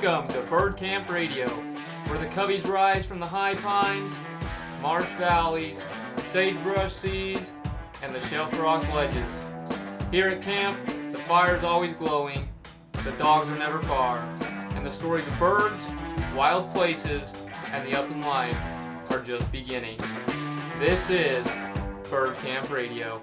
Welcome to Bird Camp Radio, where the coveys rise from the high pines, marsh valleys, sagebrush seas, and the shelf rock ledges. Here at camp, the fire's always glowing, the dogs are never far, and the stories of birds, wild places, and the upland life are just beginning. This is Bird Camp Radio.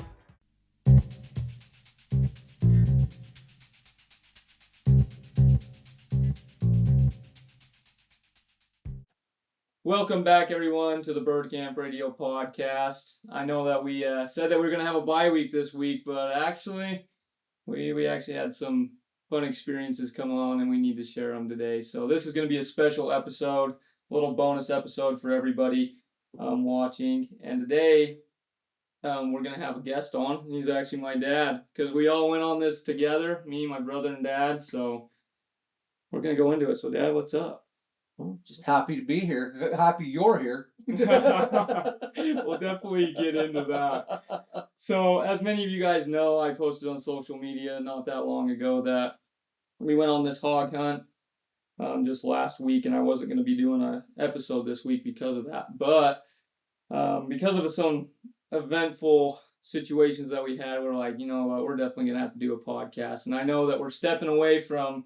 Welcome back, everyone, to the Bird Camp Radio podcast. I know that we said that we were going to have a bye week this week, but actually, we actually had some fun experiences come along, and we need to share them today. So this is going to be a special episode, a little bonus episode for everybody watching. And today, we're going to have a guest on. He's actually my dad, because we all went on this together, me, my brother, and dad. So we're going to go into it. So, Dad, what's up? Well, just happy to be here. Happy you're here. We'll definitely get into that. So, as many of you guys know, I posted on social media not that long ago that we went on this hog hunt just last week, and I wasn't going to be doing an episode this week because of that. But because of some eventful situations that we had, we're like, we're definitely going to have to do a podcast. And I know that we're stepping away from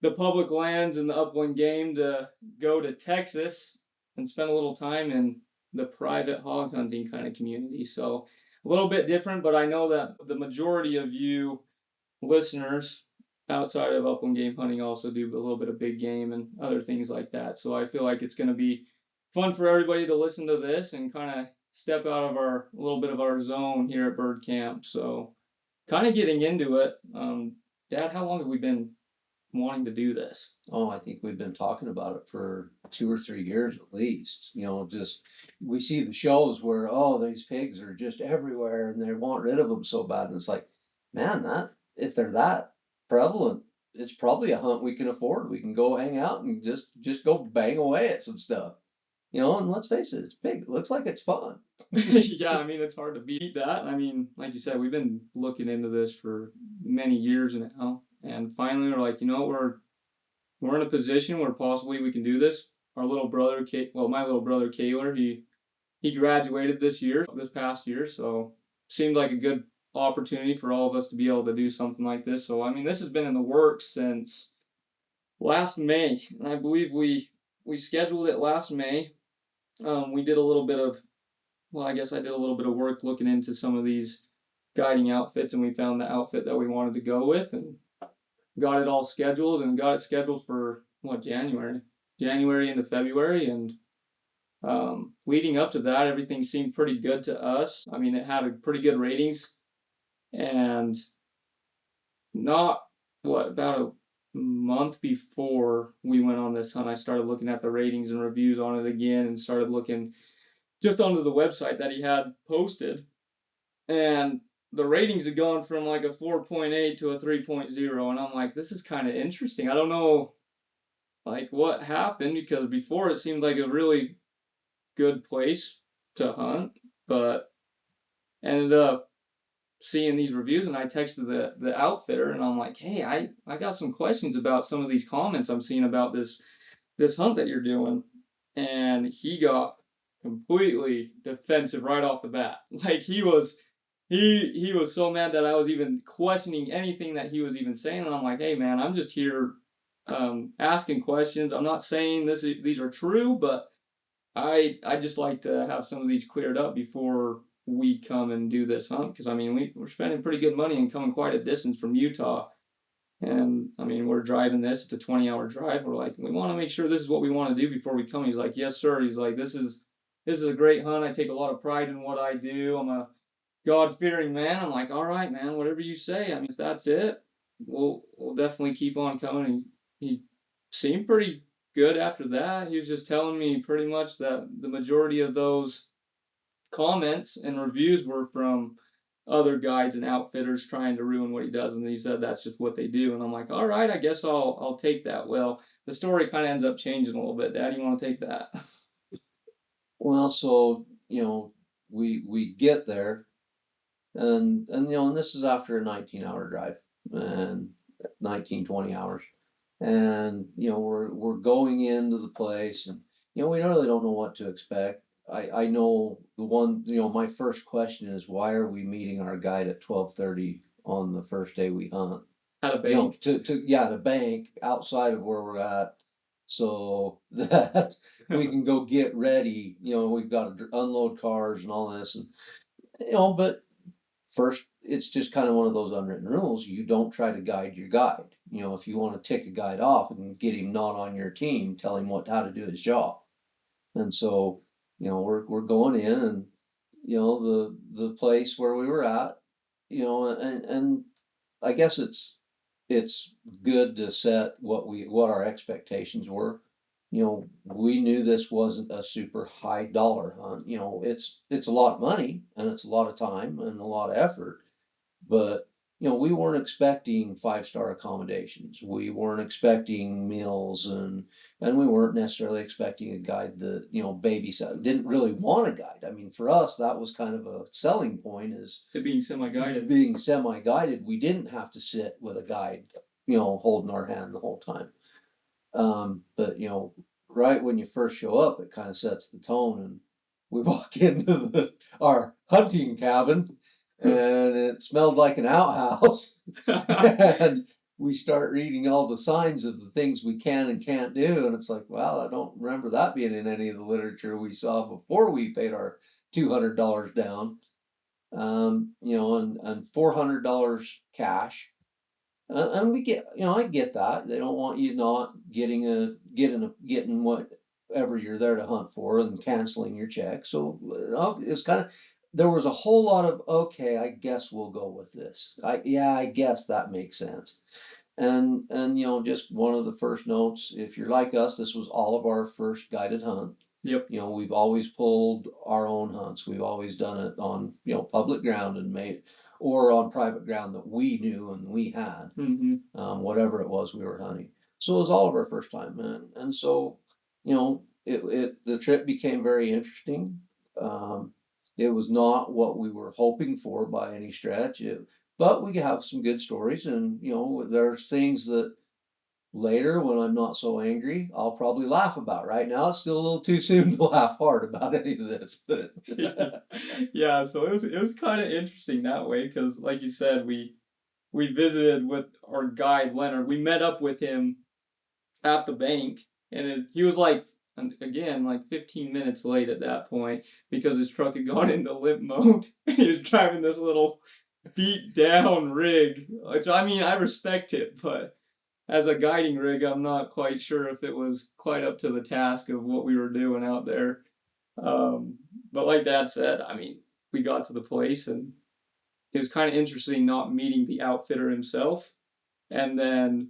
the public lands and the upland game to go to Texas and spend a little time in the private hog hunting kind of community. So a little bit different, but I know that the majority of you listeners outside of upland game hunting also do a little bit of big game and other things like that. So I feel like it's going to be fun for everybody to listen to this and kind of step out of a little bit of our zone here at Bird Camp. So kind of getting into it. Dad, how long have we been wanting to do this? Oh, I think we've been talking about it for 2 or 3 years at least. Just we see the shows where, these pigs are just everywhere and they want rid of them so bad. And it's like, man, that if they're that prevalent, it's probably a hunt we can afford. We can go hang out and just go bang away at some stuff. And let's face it, it's big. It looks like it's fun. Yeah, I mean, it's hard to beat that. I mean, like you said, we've been looking into this for many years now. And finally, we're like, we're in a position where possibly we can do this. Our little brother, my little brother, Kaylor, he graduated this past year. So seemed like a good opportunity for all of us to be able to do something like this. So, I mean, this has been in the works since last May. And I believe we scheduled it last May. We did a little bit of, I guess I did a little bit of work looking into some of these guiding outfits, and we found the outfit that we wanted to go with and got it all scheduled and got it scheduled for January into February. And leading up to that, everything seemed pretty good to us. I mean, it had a pretty good ratings, and about a month before we went on this hunt, I started looking at the ratings and reviews on it again and started looking just onto the website that he had posted, and the ratings had gone from like a 4.8 to a 3.0, and I'm like, this is kind of interesting. I don't know like what happened, because before it seemed like a really good place to hunt, but ended up seeing these reviews, and I texted the outfitter, and I'm like, hey, I got some questions about some of these comments I'm seeing about this hunt that you're doing. And he got completely defensive right off the bat. Like he was so mad that I was even questioning anything that he was even saying. And I'm like, hey man, I'm just here asking questions. I'm not saying these are true, but I just like to have some of these cleared up before we come and do this hunt, because I mean we're spending pretty good money and coming quite a distance from Utah. And I mean, we're driving this. It's a 20-hour drive. We're like, we want to make sure this is what we want to do before we come. He's like, yes, sir. He's like, this is a great hunt. I take a lot of pride in what I do. I'm a God-fearing man. I'm like, all right, man, whatever you say. I mean, if that's it, we'll definitely keep on coming. And he seemed pretty good after that. He was just telling me pretty much that the majority of those comments and reviews were from other guides and outfitters trying to ruin what he does, and he said that's just what they do. And I'm like, all right, I guess I'll take that. Well, the story kind of ends up changing a little bit. Dad, you want to take that? Well, so we get there, and this is after a 19-hour drive and 19-20 hours, and we're going into the place, and we really don't know what to expect. I know the one, my first question is, why are we meeting our guide at 12:30 on the first day we hunt? At a bank. To bank outside of where we're at, so that we can go get ready. We've got to unload cars and all this, and but first, it's just kind of one of those unwritten rules. You don't try to guide your guide. If you want to tick a guide off and get him not on your team, tell him how to do his job. And so, we're going in, and the place where we were at, and I guess it's good to set what our expectations were. We knew this wasn't a super high dollar hunt. It's a lot of money, and it's a lot of time and a lot of effort, but we weren't expecting five-star accommodations. We weren't expecting meals, and we weren't necessarily expecting a guide that babysat. Didn't really want a guide. I mean, for us, that was kind of a selling point, is To being semi-guided. being semi-guided. We didn't have to sit with a guide, holding our hand the whole time. But right when you first show up, it kind of sets the tone, and we walk into our hunting cabin, and it smelled like an outhouse. And we start reading all the signs of the things we can and can't do, and it's like, wow, I don't remember that being in any of the literature we saw before we paid our $200 down. And $400 cash. And we get, I get that. They don't want you not getting whatever you're there to hunt for and canceling your check. So it's kind of, there was a whole lot of, okay, I guess we'll go with this. I guess that makes sense. And just one of the first notes, if you're like us, this was all of our first guided hunt. Yep. We've always pulled our own hunts. We've always done it on, public ground or on private ground that we knew and we had, whatever it was we were hunting. So it was all of our first time, and so, the trip became very interesting. It was not what we were hoping for by any stretch, but we have some good stories, and there's things that later, when I'm not so angry, I'll probably laugh about. Right now, it's still a little too soon to laugh hard about any of this, but Yeah, so it was kind of interesting that way because, like you said, we visited with our guide Leonard. We met up with him at the bank, and he was like, and again, like 15 minutes late at that point because his truck had gone into limp mode. He was driving this little beat down rig, which I mean, I respect it, but as a guiding rig, I'm not quite sure if it was quite up to the task of what we were doing out there. Um, but like Dad said, I mean, we got to the place and it was kind of interesting not meeting the outfitter himself and then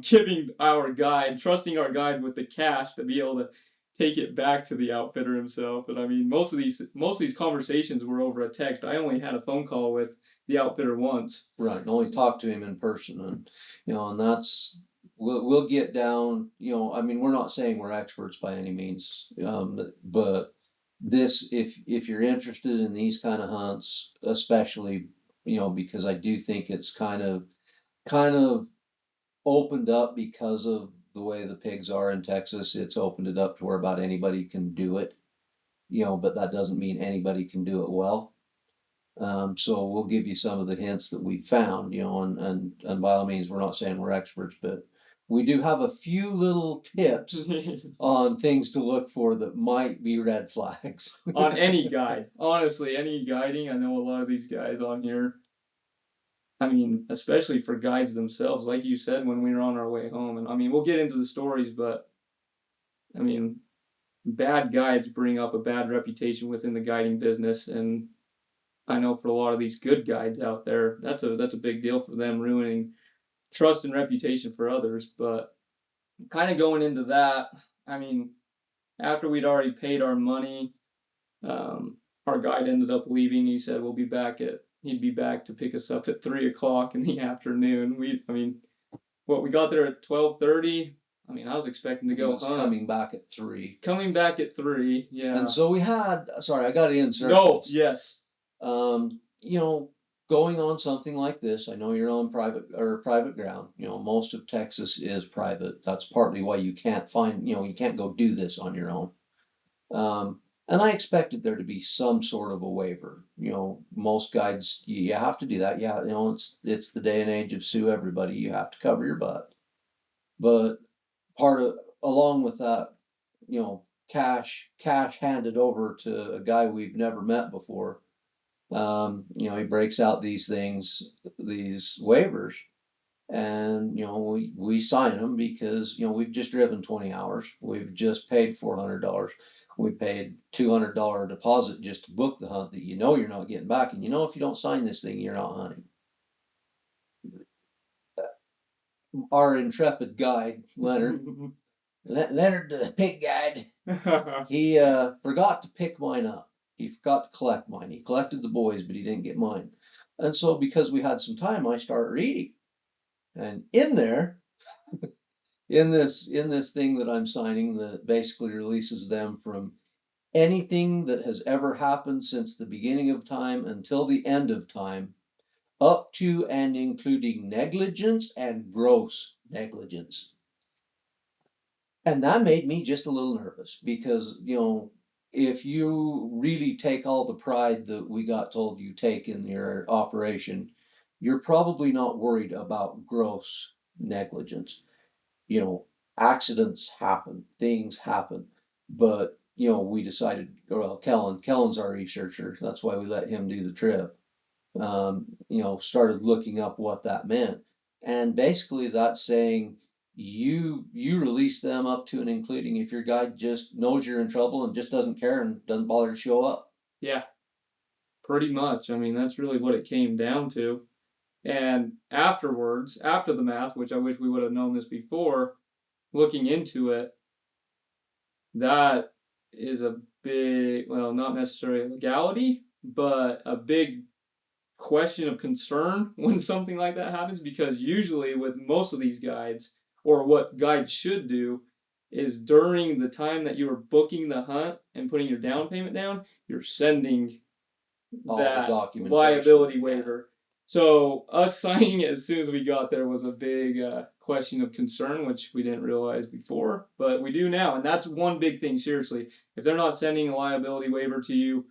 giving our guide, trusting our guide with the cash to be able to take it back to the outfitter himself. And I mean, most of these conversations were over a text. I only had a phone call with the outfitter once. right, and only talk to him in person, and and that's we'll get down. I mean, we're not saying we're experts by any means, but this, if you're interested in these kind of hunts, especially, because I do think it's kind of opened up because of the way the pigs are in Texas. It's opened it up to where about anybody can do it, but that doesn't mean anybody can do it well. So we'll give you some of the hints that we found, and by all means, we're not saying we're experts, but we do have a few little tips on things to look for that might be red flags. On any guide, honestly, any guiding. I know a lot of these guys on here. I mean, especially for guides themselves, like you said when we were on our way home. And I mean, we'll get into the stories, but I mean, bad guides bring up a bad reputation within the guiding business, and I know for a lot of these good guides out there, that's a big deal for them, ruining trust and reputation for others. But kind of going into that, I mean, after we'd already paid our money, um, our guide ended up leaving. He said he'd be back to pick us up at 3 o'clock in the afternoon. I mean, we got there at 12:30. I mean, I was expecting to He go was hunt. coming back at 3. Coming back at 3, yeah. And so we had, sorry, I got to insert No, this. yes. Um, you know, going on something like this, I know you're on private ground. Most of Texas is private. That's partly why you can't find, you can't go do this on your own. And I expected there to be some sort of a waiver. Most guides, you have to do that. Yeah, it's the day and age of sue everybody. You have to cover your butt. But part of along with that, cash handed over to a guy we've never met before. He breaks out these things, these waivers, and we sign them because we've just driven 20 hours. We've just paid $400. We paid $200 deposit just to book the hunt that you're not getting back, and if you don't sign this thing, you're not hunting. Our intrepid guide, Leonard, Leonard the pig guide, he forgot to pick mine up. He forgot to collect mine. He collected the boys, but he didn't get mine. And so, because we had some time, I started reading. And in there, in this thing that I'm signing, that basically releases them from anything that has ever happened since the beginning of time until the end of time, up to and including negligence and gross negligence. And that made me just a little nervous because, if you really take all the pride that we got told you take in your operation, you're probably not worried about gross negligence. You know, Accidents happen, things happen, but we decided, well, Kellen's our researcher. That's why we let him do the trip. Started looking up what that meant. And basically that's saying you release them up to and including if your guide just knows you're in trouble and just doesn't care and doesn't bother to show up. Yeah, pretty much. I mean, that's really what it came down to. And afterwards, after the math, which I wish we would have known this before, looking into it, that is a big, well, not necessarily a legality, but a big question of concern when something like that happens, because usually with most of these guides, or what guides should do, is during the time that you are booking the hunt and putting your down payment down, you're sending All the that documentation. liability waiver. So us signing it as soon as we got there was a big question of concern, which we didn't realize before, but we do now. And that's one big thing. Seriously, if they're not sending a liability waiver to you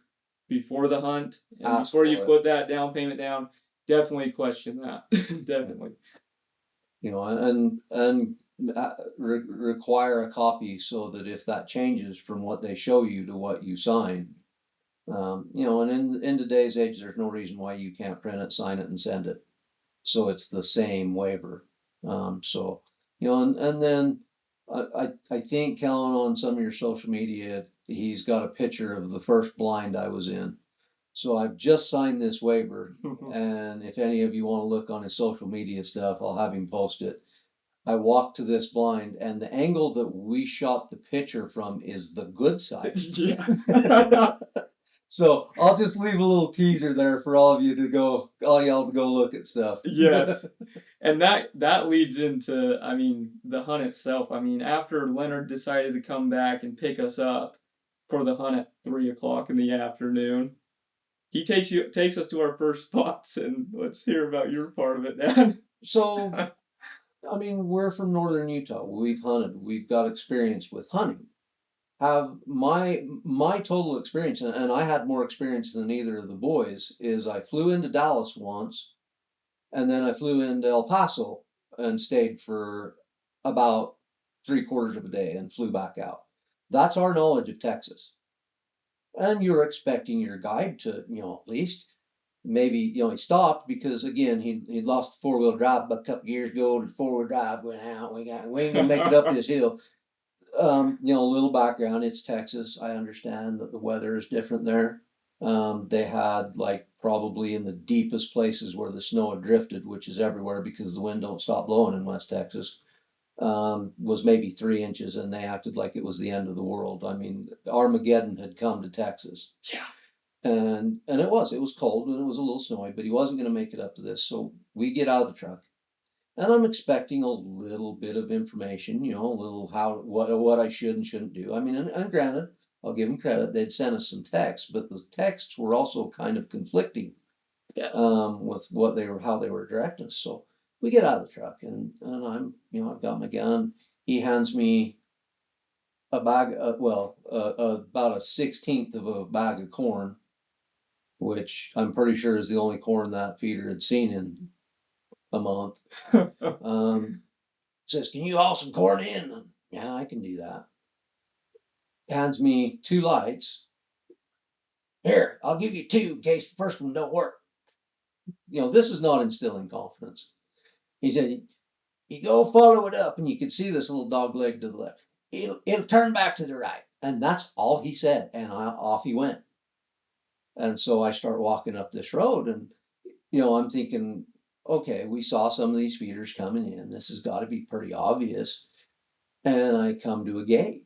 before the hunt and Ask before you for it. put that down payment down, definitely question that. Definitely. And require a copy so that if that changes from what they show you to what you sign, and in today's age, there's no reason why you can't print it, sign it, and send it. So it's the same waiver. So, and then I think, Kellen, on some of your social media, he's got a picture of the first blind I was in. So I've just signed this waiver, and if any of you want to look on his social media stuff, I'll have him post it. I walked to this blind, and the angle that we shot the picture from is the good side. Yeah. So I'll just leave a little teaser there for all y'all to go look at stuff. Yes. And that leads into, I mean, the hunt itself. I mean, after Leonard decided to come back and pick us up for the hunt at 3 o'clock in the afternoon, he takes us to our first spots, and let's hear about your part of it, Dad. So, I mean, we're from northern Utah. We've hunted. We've got experience with hunting. Have my total experience, and I had more experience than either of the boys, is I flew into Dallas once, and then I flew into El Paso and stayed for about 3/4 of a day and flew back out. That's our knowledge of Texas. And you're expecting your guide to, at least maybe, he stopped because again, he'd lost the 4-wheel drive about a couple years ago. The 4-wheel drive went out. We ain't gonna make it up this hill. A little background, it's Texas. I understand that the weather is different there. They had like probably in the deepest places where the snow had drifted, which is everywhere because the wind don't stop blowing in West Texas, was maybe 3 inches, and they acted like it was the end of the world. I mean, Armageddon had come to Texas. Yeah. And it was cold and it was a little snowy, but he wasn't going to make it up to this. So we get out of the truck, and I'm expecting a little bit of information, a little what I should and shouldn't do. I mean, and granted, I'll give them credit, they'd sent us some texts, but the texts were also kind of conflicting. Yeah. With how they were directing us. So we get out of the truck and I'm, I've got my gun. He hands me a bag, about a 16th of a bag of corn, which I'm pretty sure is the only corn that feeder had seen in a month. Says, "Can you haul some corn in?" And, yeah, I can do that. Hands me 2 lights. Here, I'll give you 2 in case the first one don't work. This is not instilling confidence. He said, "You go follow it up, and you can see this little dog leg to the left. It'll turn back to the right." And that's all he said. And off he went. And so I start walking up this road, and I'm thinking, okay, we saw some of these feeders coming in. This has got to be pretty obvious. And I come to a gate.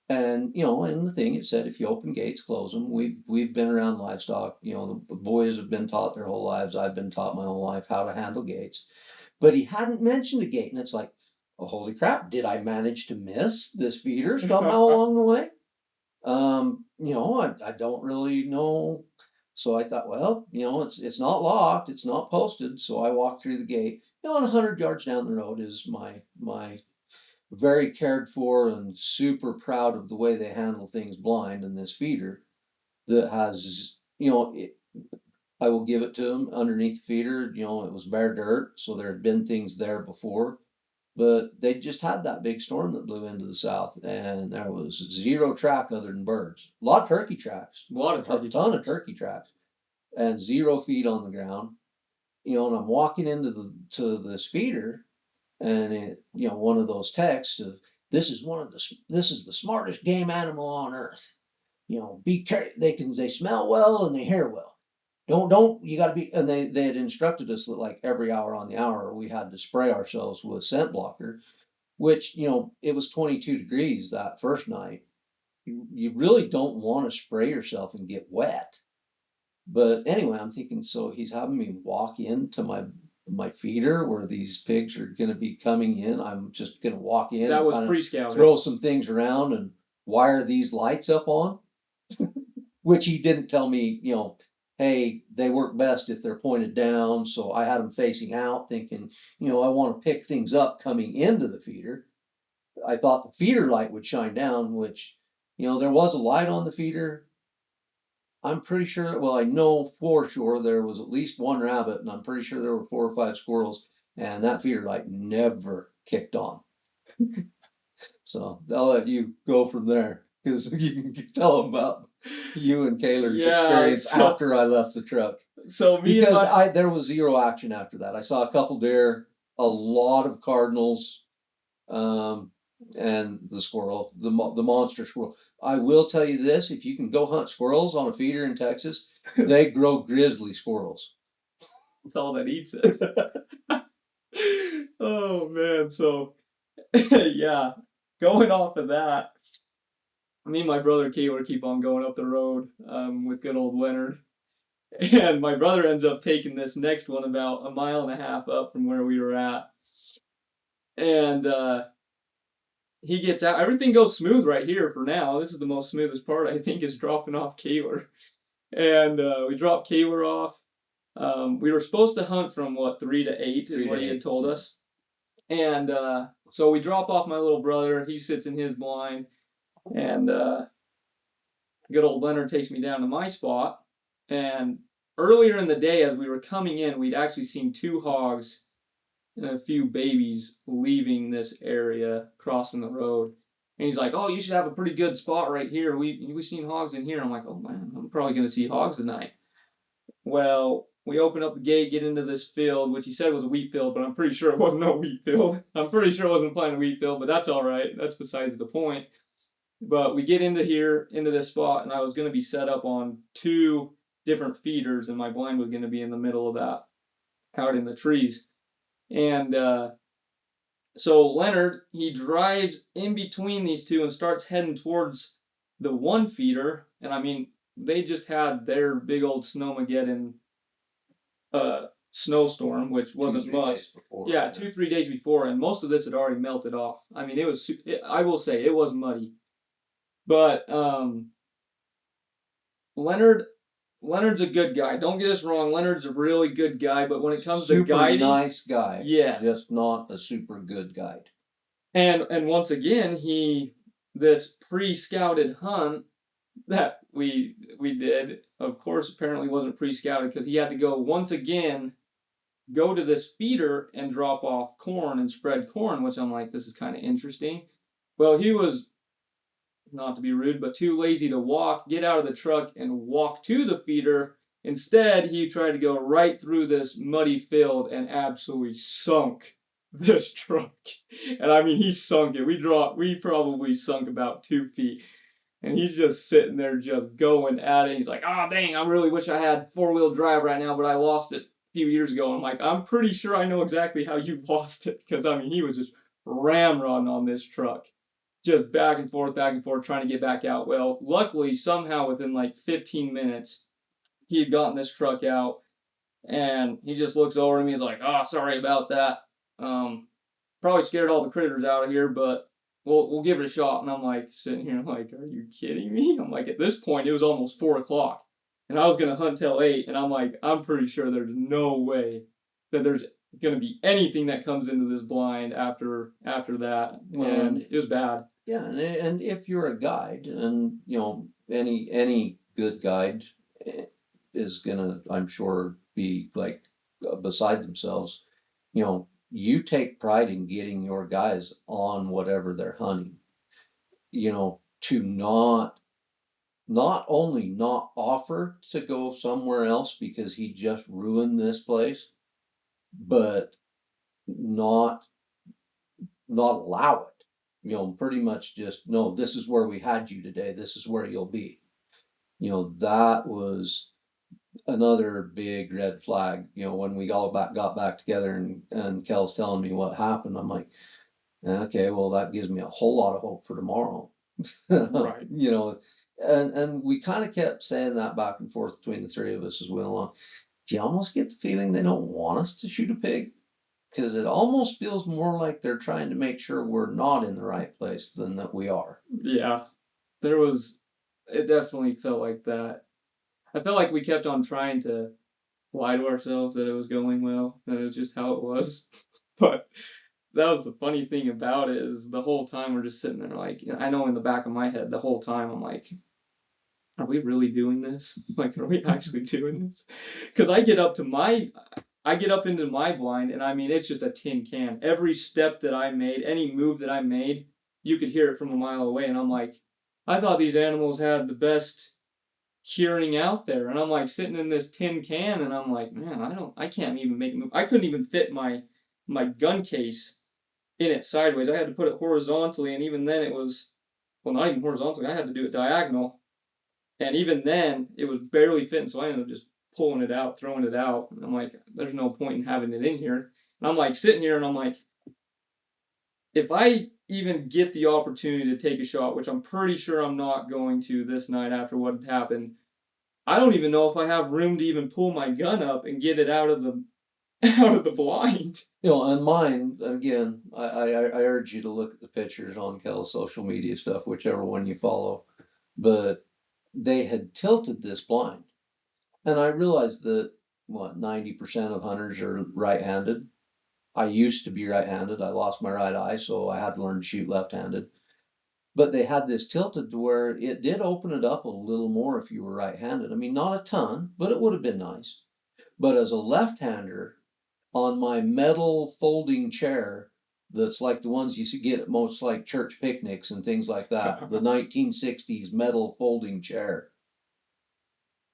And in the thing it said, if you open gates, close them. We've been around livestock. The boys have been taught their whole lives. I've been taught my whole life how to handle gates. But he hadn't mentioned a gate, and it's like, oh, holy crap! Did I manage to miss this feeder somehow along the way? I don't really know. So I thought, well, it's not locked, it's not posted. So I walked through the gate. And 100 yards down the road is my very cared for and super proud of the way they handle things blind in this feeder that has, I will give it to them underneath the feeder. It was bare dirt, so there had been things there before, but they just had that big storm that blew into the south, and there was zero track other than birds. A lot of turkey tracks, A lot of turkey a ton of tracks. turkey tracks, and 0 feet on the ground. And I'm walking into to this feeder, and one of those texts of this is the smartest game animal on earth. Be careful. They smell well and they hear well. Don't you got to be. And they had instructed us that like every hour on the hour we had to spray ourselves with scent blocker, which it was 22 degrees that first night. You really don't want to spray yourself and get wet. But anyway, I'm thinking, so he's having me walk into my feeder where these pigs are going to be coming in. I'm just going to walk in That and was kind of pre-scouted. throw some things around and wire these lights up on, which he didn't tell me, hey, they work best if they're pointed down. So I had them facing out thinking, I want to pick things up coming into the feeder. I thought the feeder light would shine down, which, there was a light on the feeder. I'm pretty sure, well, I know for sure there was at least 1 rabbit, and I'm pretty sure there were 4 or 5 squirrels, and that feeder light never kicked on. So I'll let you go from there, because you can tell them about you and Kaler's experience after I left the truck. So Because there was 0 action after that. I saw a couple deer, a lot of cardinals, um, and the squirrel, the monster squirrel. I will tell you this: if you can go hunt squirrels on a feeder in Texas, they grow grizzly squirrels. That's all that eats it. Oh man, so yeah, going off of that, me and my brother Keeler keep on going up the road with good old Leonard, and my brother ends up taking this next one about a mile and a half up from where we were at, and he gets out. Everything goes smooth right here for now. This is the most smoothest part, I think, is dropping off Keeler, and we dropped Keeler off. We were supposed to hunt from what 3 to 8 is what he had told us. And so we drop off my little brother. He sits in his blind, and good old Leonard takes me down to my spot. And earlier in the day, as we were coming in, we'd actually seen 2 hogs and a few babies leaving this area, crossing the road. And he's like, "Oh, you should have a pretty good spot right here. We seen hogs in here." I'm like, "Oh man, I'm probably gonna see hogs tonight." Well, we open up the gate, get into this field, which he said was a wheat field, but I'm pretty sure it wasn't no wheat field. I'm pretty sure it wasn't planted wheat field, but that's all right. That's besides the point. But we get into here, into this spot, and I was going to be set up on 2 different feeders, and my blind was going to be in the middle of that, out in the trees. And so Leonard, he drives in between these 2 and starts heading towards the one feeder. And I mean, they just had their big old snowmageddon snowstorm, which wasn't much. Yeah, 2-3 days before, and most of this had already melted off. I mean, I will say it was muddy, but Leonard Leonard's a good guy. Don't get us wrong. Leonard's a really good guy, but when it comes to Super guiding, nice guy, yeah. just not a super good guide. And once again, this pre-scouted hunt that we did, of course, apparently wasn't pre-scouted because he had to go once again go to this feeder and drop off corn and spread corn, which I'm like, this is kind of interesting. Well, he was, not to be rude, but too lazy to walk, get out of the truck and walk to the feeder. Instead, he tried to go right through this muddy field and absolutely sunk this truck. And I mean, he sunk it. We probably sunk about 2 feet. And he's just sitting there just going at it. He's like, oh, dang, I really wish I had four-wheel drive right now, but I lost it a few years ago. And I'm like, I'm pretty sure I know exactly how you lost it. Because, I mean, he was just ramrodding on this truck, just back and forth, trying to get back out. Well, luckily, somehow within like 15 minutes, he had gotten this truck out. And he just looks over at me. He's like, oh, sorry about that. Um, Probably scared all the critters out of here, but we'll give it a shot. And I'm like sitting here, I'm like, are you kidding me? I'm like, at this point, it was almost 4 o'clock, and I was gonna hunt till 8, and I'm like, I'm pretty sure there's no way that there's gonna be anything that comes into this blind after that, Well, and it was bad. yeah, and if you're a guide, and any good guide eh, is gonna, I'm sure, be like beside themselves. You take pride in getting your guys on whatever they're hunting. To not only not offer to go somewhere else because he just ruined this place, but not not allow it. Pretty much just, no, this is where we had you today. This is where you'll be. That was another big red flag. When we all got back together, and Kel's telling me what happened, I'm like, okay, well, that gives me a whole lot of hope for tomorrow. Right. And we kind of kept saying that back and forth between the three of us as we went along. Do you almost get the feeling they don't want us to shoot a pig? Because it almost feels more like they're trying to make sure we're not in the right place than that we are. Yeah, there was. It definitely felt like that. I felt like we kept on trying to lie to ourselves that it was going well, that it was just how it was. But that was the funny thing about it is the whole time we're just sitting there like, I know in the back of my head the whole time I'm like, are we really doing this? Like, are we actually doing this? Because I get up into my blind and I mean it's just a tin can. Every step that I made, any move that I made, you could hear it from a mile away. And I'm like, I thought these animals had the best hearing out there. And I'm like sitting in this tin can and I'm like, man, I can't even make a move. I couldn't even fit my gun case in it sideways. I had to put it horizontally, and even then it was, well, not even horizontally. I had to do it diagonal, and even then it was barely fitting. So I ended up just pulling it out, throwing it out. And I'm like, there's no point in having it in here. And I'm like sitting here, and I'm like, if I even get the opportunity to take a shot, which I'm pretty sure I'm not going to this night after what happened, I don't even know if I have room to even pull my gun up and get it out of the out of the blind. And mine, again, I urge you to look at the pictures on Kel's social media stuff, whichever one you follow. But they had tilted this blind. And I realized that, what, 90% of hunters are right-handed. I used to be right-handed. I lost my right eye, so I had to learn to shoot left-handed. But they had this tilted to where it did open it up a little more if you were right-handed. I mean, not a ton, but it would have been nice. But as a left-hander, on my metal folding chair, that's like the ones you get at most like church picnics and things like that, the 1960s metal folding chair,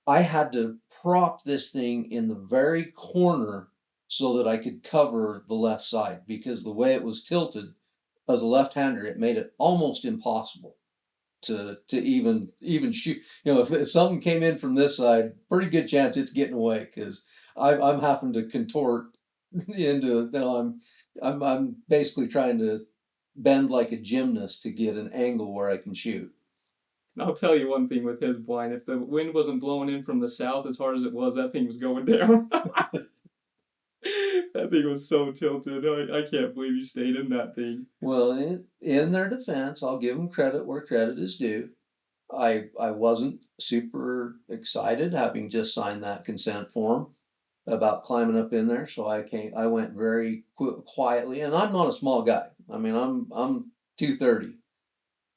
I had to prop this thing in the very corner so that I could cover the left side, because the way it was tilted as a left-hander, it made it almost impossible to even shoot. If something came in from this side, pretty good chance it's getting away, because I'm having to contort into, I'm basically trying to bend like a gymnast to get an angle where I can shoot. I'll tell you one thing with his blind. If the wind wasn't blowing in from the south as hard as it was, that thing was going down. That thing was so tilted. I can't believe you stayed in that thing. Well, in their defense, I'll give them credit where credit is due. I wasn't super excited having just signed that consent form about climbing up in there. So I went very quietly, and I'm not a small guy. I mean, I'm 230.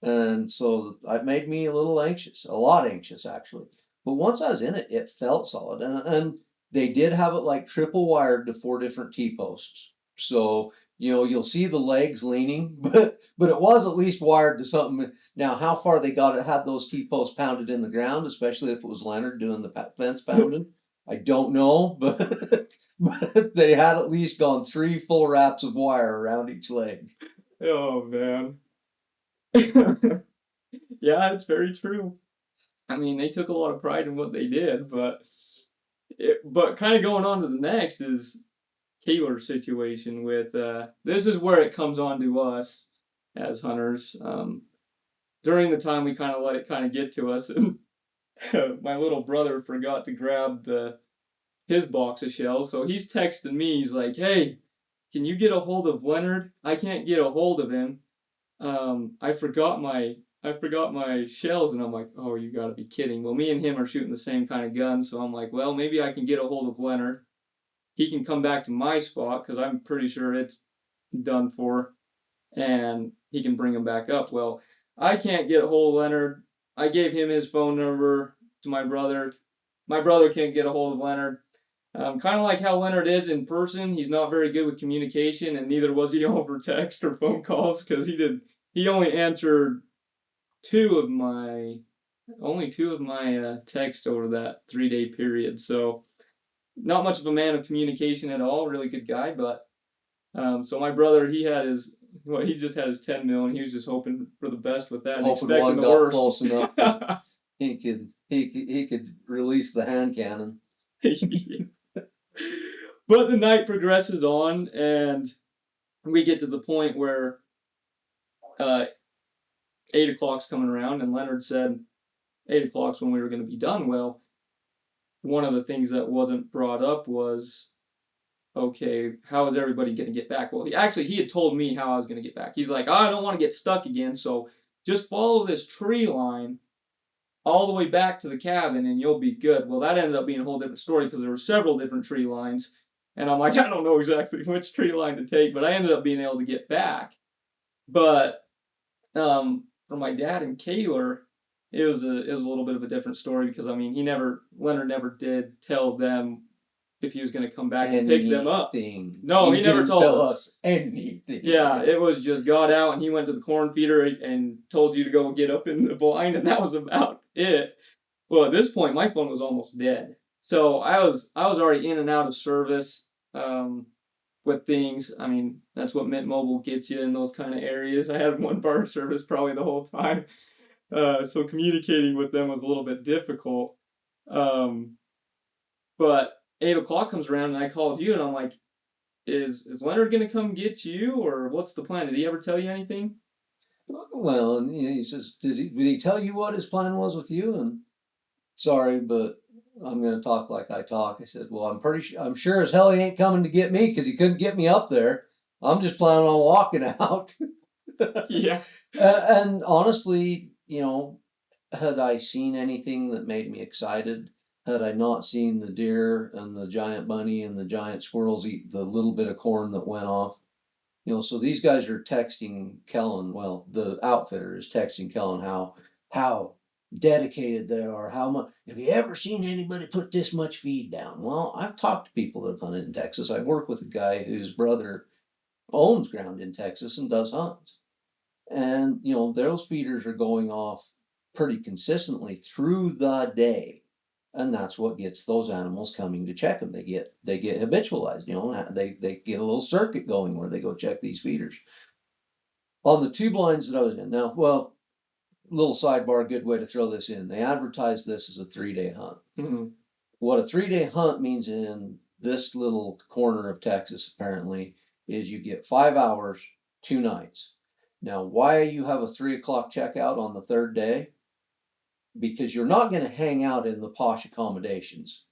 And so it made me a little anxious, a lot anxious actually. But once I was in it, it felt solid. And they did have it like triple wired to 4 different T-posts. So, you'll see the legs leaning, but it was at least wired to something. Now, how far they got it, had those T-posts pounded in the ground, especially if it was Leonard doing the fence pounding, I don't know, but they had at least gone 3 full wraps of wire around each leg. Oh man. Yeah, it's very true. I mean, they took a lot of pride in what they did, but kind of going on to the next is Taylor's situation with this is where it comes on to us as hunters. During the time we kind of let it kind of get to us, and my little brother forgot to grab the his box of shells, so he's texting me. He's like, "Hey, can you get a hold of Leonard? I can't get a hold of him. I forgot my shells," and I'm like, "Oh, you gotta be kidding." Well, me and him are shooting the same kind of gun, so I'm like, "Well, maybe I can get a hold of Leonard. He can come back to my spot because I'm pretty sure it's done for, and he can bring him back up." Well, I can't get a hold of Leonard. I gave him his phone number to my brother. My brother can't get a hold of Leonard. Kind of like how Leonard is in person, he's not very good with communication, and neither was he over text or phone calls because he only answered two of my texts over that 3 day period. So not much of a man of communication at all. Really good guy, but so my brother, he just had his 10 mil, and he was just hoping for the best with that and Hoping expecting one the got worst. close enough that he could release the hand cannon. But the night progresses on, and we get to the point where uh, 8 o'clock's coming around, and Leonard said 8 o'clock's when we were going to be done. Well, one of the things that wasn't brought up was, okay, how is everybody going to get back? Well, he had told me how I was going to get back. He's like, "Oh, I don't want to get stuck again, so just follow this tree line all the way back to the cabin and you'll be good." Well, that ended up being a whole different story because there were several different tree lines, and I'm like, I don't know exactly which tree line to take, but I ended up being able to get back. But for my dad and Kaylor, it was a little bit of a different story because I mean Leonard never did tell them if he was going to come back and pick them up. Anything. No, He he never didn't told tell us. us anything. Yeah, it was just got out and he went to the corn feeder and told you to go get up in the blind, and that was about it. Well, at this point, my phone was almost dead, so I was already in and out of service um, with things. I mean, that's what Mint Mobile gets you in those kind of areas. I had one bar service probably the whole time, so communicating with them was a little bit difficult. Um, but 8 o'clock comes around and I called you and I'm like, "Is Leonard gonna come get you, or what's the plan? Did he ever tell you anything?" Well, and he says, did he tell you what his plan was with you? And sorry, but I'm going to talk like I talk. I said, well, I'm sure as hell he ain't coming to get me because he couldn't get me up there. I'm just planning on walking out. Yeah. And honestly, had I seen anything that made me excited, had I not seen the deer and the giant bunny and the giant squirrels eat the little bit of corn that went off, so these guys are texting Kellen. Well, the outfitter is texting Kellen how dedicated they are. How much have you ever seen anybody put this much feed down? Well, I've talked to people that have hunted in Texas. I work with a guy whose brother owns ground in Texas and does hunts. And those feeders are going off pretty consistently through the day. And that's what gets those animals coming to check them. They get habitualized, they get a little circuit going where they go check these feeders. On the 2 blinds that I was in, now, well, little sidebar, good way to throw this in. They advertise this as a 3-day hunt. Mm-hmm. What a 3-day hunt means in this little corner of Texas, apparently, is you get 5 hours, 2 nights. Now, why you have a 3 o'clock checkout on the third day? Because you're not going to hang out in the posh accommodations.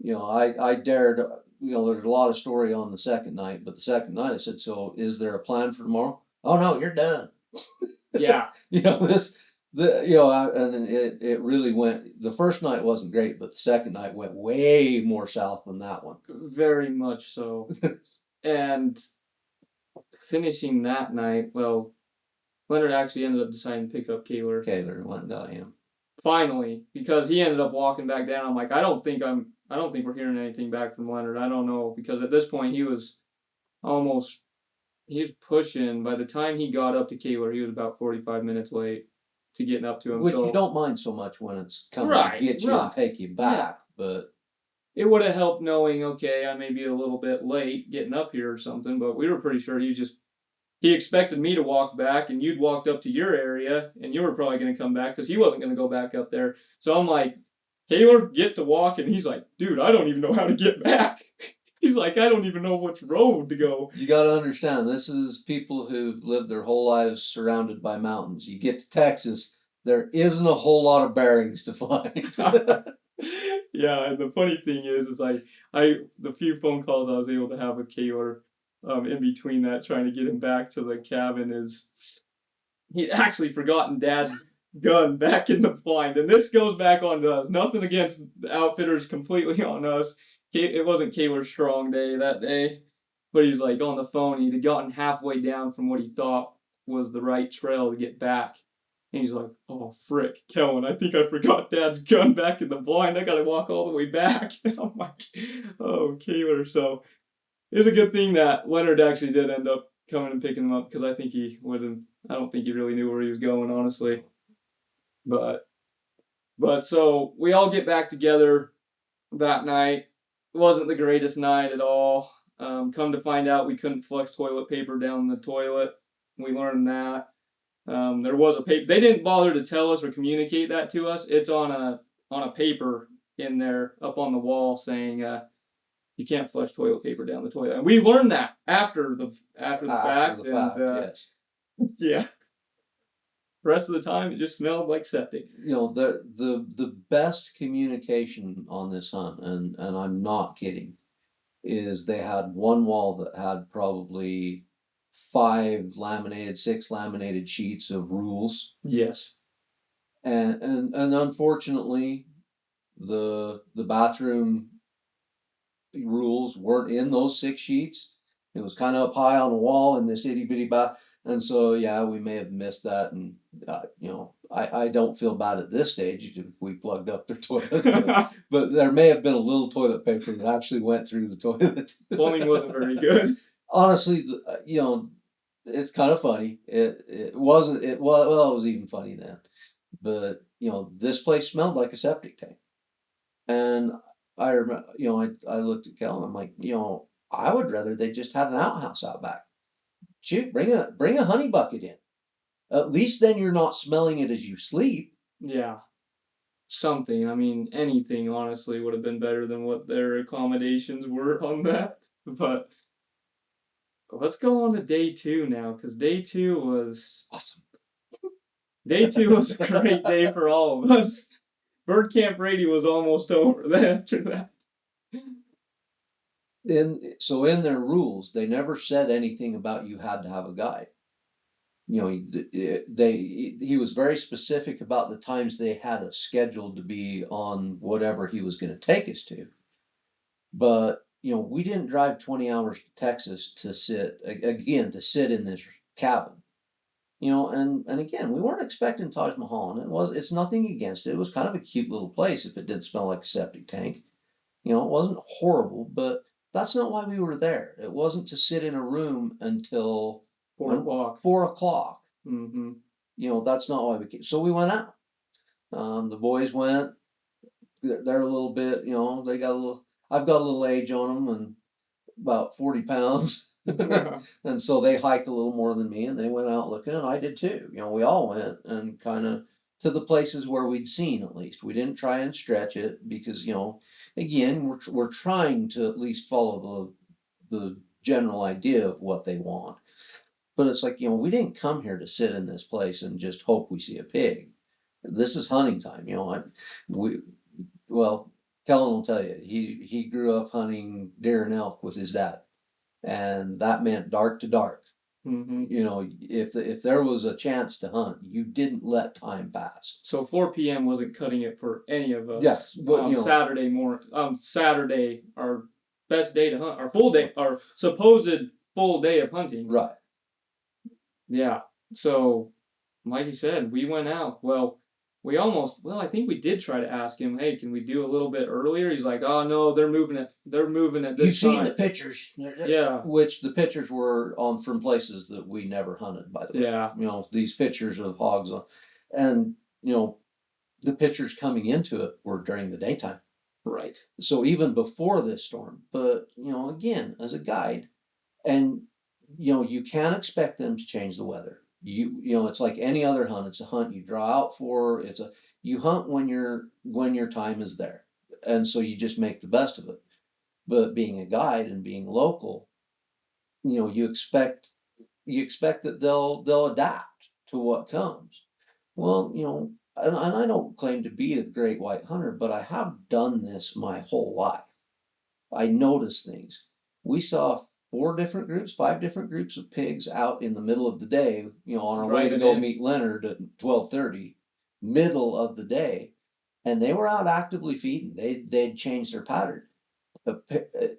I dared, there's a lot of story on the second night, but the second night I said, so is there a plan for tomorrow? Oh no, you're done. Yeah. This And it really went. The first night wasn't great, but the second night went way more south than that one. Very much so. And finishing that night, well, Leonard actually ended up deciding to pick up Kaler Kaler went and got him. finally because he ended up walking back down. I'm like, I don't think we're hearing anything back from Leonard. I don't know because at this point he was almost he was pushing. By the time he got up to Kaler, he was about 45 minutes late to getting up to him. Which you So don't mind so much when it's coming to right, get you and right, take you yeah. back, but It would have helped knowing, okay, I may be a little bit late getting up here or something, but we were pretty sure he expected me to walk back and you'd walked up to your area and you were probably going to come back because he wasn't going to go back up there. So I'm like, Taylor, get to walk. And he's like, dude, I don't even know how to get back. He's like, I don't even know which road to go. you got to understand, this is people who've lived their whole lives surrounded by mountains. You get to Texas, there isn't a whole lot of bearings to find. Yeah, and the funny thing is the few phone calls I was able to have with Taylor in between that, trying to get him back to the cabin is he'd actually forgotten Dad's gun back in the blind, and this goes back on us. Nothing against the outfitters, completely on us. It wasn't Kaler's strong day that day, but he's like on the phone. He'd gotten halfway down from what he thought was the right trail to get back, and he's like, "Oh frick, Kellen, I think I forgot Dad's gun back in the blind. I gotta walk all the way back." And I'm like, "Oh, Kaler." So it was a good thing that Leonard actually did end up coming and picking him up because I think he would have. I don't think he really knew where he was going, honestly. But so we all get back together that night. It wasn't the greatest night at all. Come to find out, we couldn't flush toilet paper down the toilet. We learned that. There was a paper. They didn't bother to tell us or communicate that to us. It's on a paper in there up on the wall saying you can't flush toilet paper down the toilet. And we learned that after the After fact, the and fact, yes. yeah, the rest of the time it just smelled like septic. The best communication on this hunt, and I'm not kidding, is they had one wall that had probably six laminated sheets of rules, Yes. and unfortunately, the bathroom rules weren't in those 6 sheets. It was kind of up high on the wall in this itty bitty bath, and so yeah, we may have missed that. And I don't feel bad at this stage if we plugged up their toilet, but there may have been a little toilet paper that actually went through the toilet. Plumbing wasn't very good. Honestly, it's kind of funny. It wasn't. It was well, it was even funny then. But this place smelled like a septic tank. And I remember, I looked at Kel and I'm like, I would rather they just had an outhouse out back. Shoot, bring a honey bucket in. At least then you're not smelling it as you sleep. Yeah, something. I mean, anything honestly would have been better than what their accommodations were on that. But let's go on to day two now, because Awesome. day two was a great day for all of us. Bird Camp Brady was almost over then after that. So in their rules, they never said anything about you had to have a guide. He was very specific about the times they had us scheduled to be on whatever he was going to take us to. But we didn't drive 20 hours to Texas to sit in this cabin. And again, we weren't expecting Taj Mahal, and it's nothing against it. It was kind of a cute little place if it did smell like a septic tank. It wasn't horrible, but that's not why we were there. It wasn't to sit in a room until 4 o'clock. 4 o'clock. Mm-hmm. That's not why we came. So we went out. The boys went. They're a little bit, they got a little. I've got a little age on them and about 40 pounds. And so they hiked a little more than me and they went out looking, and I did too. We all went and kind of to the places where we'd seen at least. We didn't try and stretch it because, again, we're trying to at least follow the general idea of what they want. But it's like, we didn't come here to sit in this place and just hope we see a pig. This is hunting time. We well, Kellen will tell you, he grew up hunting deer and elk with his dad, and that meant dark to dark. Hmm. You know, if there was a chance to hunt, you didn't let time pass. So 4 p.m. wasn't cutting it for any of Yeah, us but on Saturday, our best day to hunt, our full day, our supposed full day of hunting. right. Yeah. So, like you said, we went out. Well, I think we did try to ask him, hey, can we do a little bit earlier? He's like, oh no, they're moving at You've this seen the time. pictures, Yeah. which the pictures were on from places that we never hunted, by the way. Yeah. You know, these pictures of hogs and you know, the pictures coming into it were during the daytime. Right. So even before this storm, but you know, again, as a guide, and you know, you can't expect them to change the weather. You know, it's like any other hunt. It's a hunt you draw out for. You hunt when your time is there, and so you just make the best of it. But being a guide and being local, you know, you expect that they'll adapt to what comes. Well, you know, and I don't claim to be a great white hunter, but I have done this my whole life. I notice things. We saw 4 different groups, 5 different groups of pigs out in the middle of the day, you know, on our way to Driving go in. meet Leonard at 12:30, middle of the day, and they were out actively feeding. They'd changed their pattern.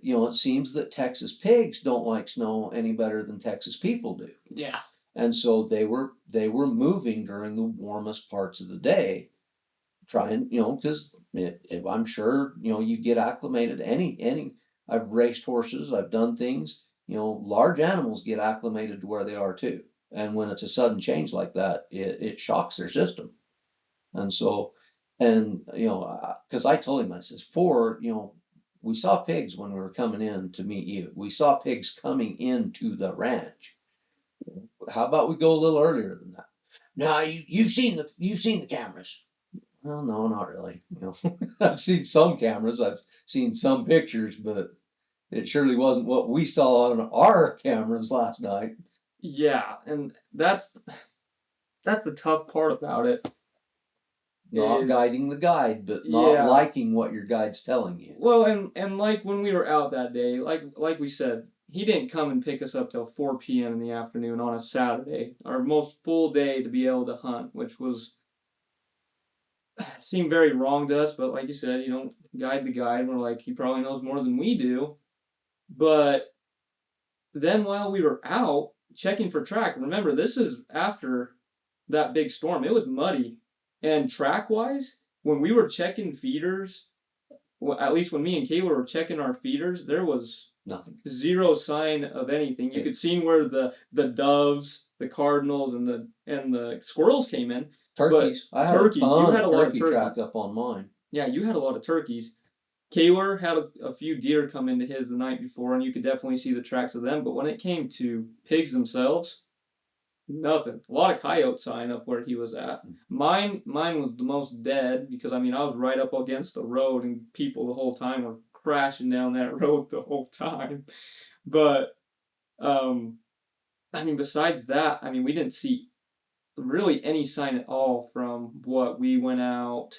You know, it seems that Texas pigs don't like snow any better than Texas people do. Yeah. And so they were moving during the warmest parts of the day, trying, you know, because I'm sure, you know, you get acclimated. I've raced horses, I've done things, you know, large animals get acclimated to where they are too. And when it's a sudden change like that, it shocks their system. And so, and you know, because I told him, I says, you know, we saw pigs when we were coming in to meet you. We saw pigs coming into the ranch. How about we go a little earlier than that? No, you've seen the cameras. Well, no, not really. You know, I've seen some cameras, I've seen some pictures, but it surely wasn't what we saw on our cameras last night. Yeah, and that's the tough part about it Not is guiding the guide, but not yeah. liking what your guide's telling you. Well, and like when we were out that day, like we said, he didn't come and pick us up till 4 p.m. in the afternoon on a Saturday, our most full day to be able to hunt, which was seemed very wrong to us. But like you said, you don't guide the guide. We're like, he probably knows more than we do. But then while we were out checking for track, remember this is after that big storm. It was muddy, and track wise, when we were checking feeders, well, at least when me and Kayla were checking our feeders, there was Nothing. zero sign of anything. You Okay. could see where the doves, the cardinals, and the squirrels came in, but Turkeys. I had a turkeys, you ton had of a lot of turkey track turkeys. up on mine. Yeah, you had a lot of turkeys. Kaler had a few deer come into his the night before, and you could definitely see the tracks of them. But when it came to pigs themselves, nothing. A lot of coyote sign up where he was at. Mine was the most dead because I mean I was right up against the road and people the whole time were crashing down that road the whole time. But um, I mean besides that, I mean we didn't see really any sign at all from what we went out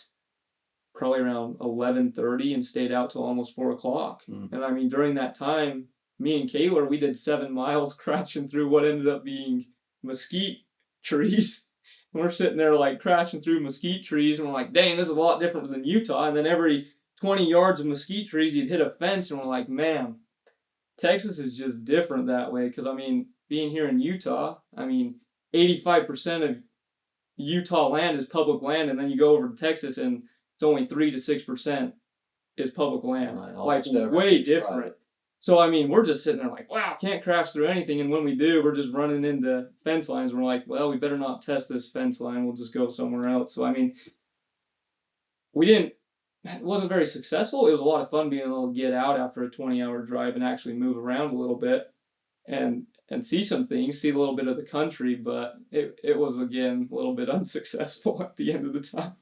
probably around 11:30 and stayed out till almost 4 o'clock. Mm. And I mean during that time, me and Kayla we did 7 miles crashing through what ended up being mesquite trees. And we're sitting there like crashing through mesquite trees, and we're like, dang, this is a lot different than Utah. And then every 20 yards of mesquite trees, you'd hit a fence, and we're like, man, Texas is just different that way. Because I mean, being here in Utah, I mean, 85% of Utah land is public land, and then you go over to Texas, and it's only 3 to 6% is public land, Right, like almost way everything's different. private. So I mean, we're just sitting there like, wow, can't crash through anything, and when we do, we're just running into fence lines. We're like, well, we better not test this fence line. We'll just go somewhere else. So I mean, we didn't. It wasn't very successful. It was a lot of fun being able to get out after a 20-hour drive and actually move around a little bit and see some things, see a little bit of the country, but it was again a little bit unsuccessful at the end of the time.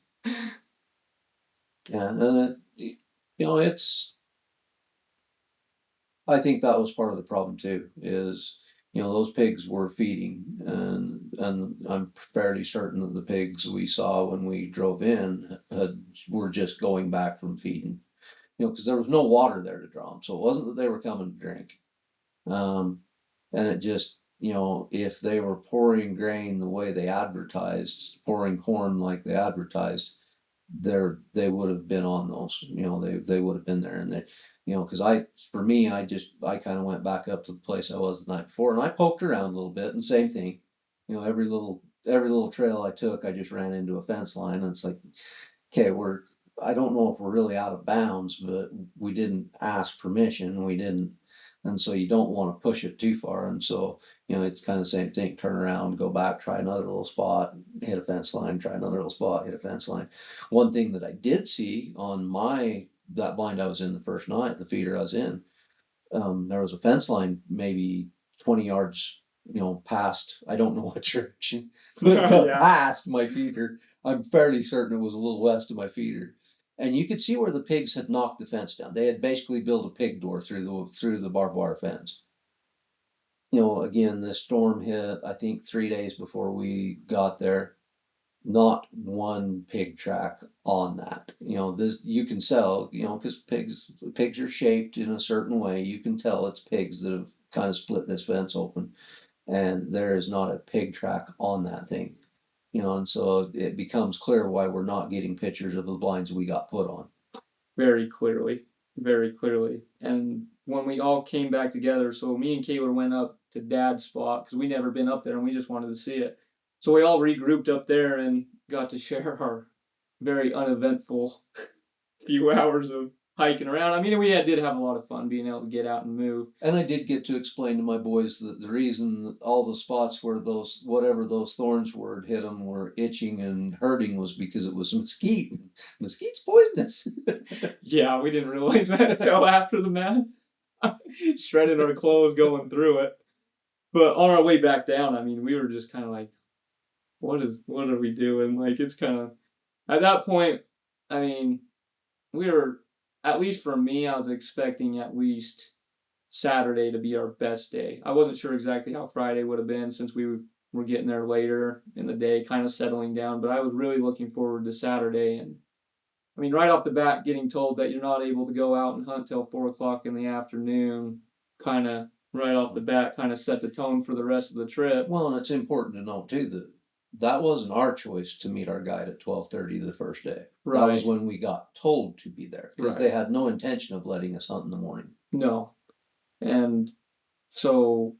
Yeah, and you know, I think that was part of the problem too, is, you know, those pigs were feeding, and I'm fairly certain that the pigs we saw when we drove in were just going back from feeding, you know, because there was no water there to draw them, so it wasn't that they were coming to drink. Um, and it just, if they were pouring grain the way they advertised, pouring corn like they advertised, they would have been on those, they would have been there. And they, because for me, I kind of went back up to the place I was the night before, and I poked around a little bit, and same thing, every little trail I took, I just ran into a fence line, and it's like, okay, I don't know if we're really out of bounds, but we didn't ask permission, we didn't, and so you don't want to push it too far, and so, it's kind of the same thing, turn around, go back, try another little spot, hit a fence line, try another little spot, hit a fence line. One thing that I did see on that blind I was in the first night, the feeder I was in, there was a fence line maybe 20 yards, past, I don't know what church, but Yeah. past my feeder. I'm fairly certain it was a little west of my feeder. And you could see where the pigs had knocked the fence down. They had basically built a pig door through the barbed wire fence. Again, this storm hit, I think 3 days before we got there. Not one pig track on that. This you can sell, because pigs are shaped in a certain way. You can tell it's pigs that have kind of split this fence open, and there is not a pig track on that thing. And so it becomes clear why we're not getting pictures of the blinds we got put on. Very clearly, very clearly. And when we all came back together, so me and Kayla went up to Dad's spot because we never been up there and we just wanted to see it. So we all regrouped up there and got to share our very uneventful few hours of hiking around. I mean, did have a lot of fun being able to get out and move. And I did get to explain to my boys that the reason that all the spots where whatever those thorns were hit them were itching and hurting was because it was mesquite. Mesquite's poisonous. Yeah, we didn't realize that until after the math. Shredding our clothes going through it. But on our way back down, I mean, we were just kind of like, what are we doing? Like, it's kind of, at that point, I mean, we were, at least for me, I was expecting at least Saturday to be our best day. I wasn't sure exactly how Friday would have been since we were getting there later in the day, kind of settling down, but I was really looking forward to Saturday. And I mean, right off the bat, getting told that you're not able to go out and hunt till 4 o'clock in the afternoon, kind of right off the bat, kind of set the tone for the rest of the trip. Well, and it's important to note too that that wasn't our choice to meet our guide at 12:30 the first day. That was Right, when we got told to be there because they right. had no intention of letting us hunt in the morning. No. And so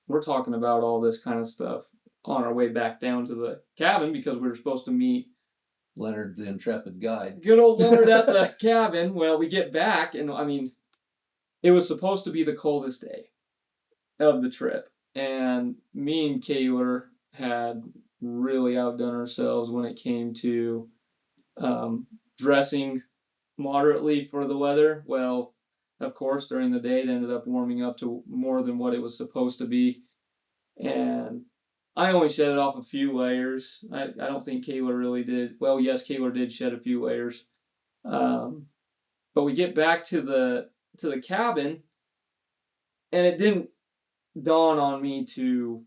we're talking about all this kind of stuff on our way back down to the cabin because we were supposed to meet Leonard, the intrepid guide. good old Leonard at the cabin. Well, we get back, and I mean, it was supposed to be the coldest day of the trip. And me and Kayler had really outdone ourselves when it came to dressing moderately for the weather. Well, of course, during the day, it ended up warming up to more than what it was supposed to be. And I only shedded off a few layers. I don't think Kayla really did. Well, yes, Kayla did shed a few layers. Um, but we get back to the cabin, and it didn't dawn on me to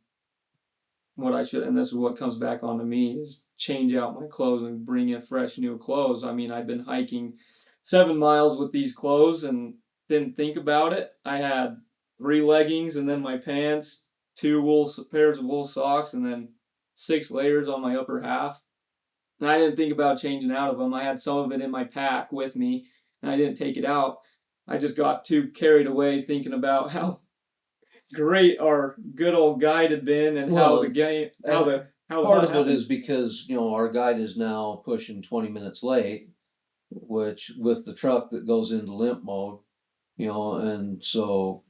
what I should, and this is what comes back onto me, is change out my clothes and bring in fresh new clothes. I mean, I've been hiking 7 miles with these clothes and didn't think about it. I had 3 leggings and then my pants, two pairs of wool socks, and then 6 layers on my upper half. And I didn't think about changing out of them. I had some of it in my pack with me, and I didn't take it out. I just got too carried away thinking about how great our good old guide had been and how the Well, game and how the part hunt of it happened. is because, our guide is now pushing 20 minutes late, which with the truck that goes into limp mode, and so,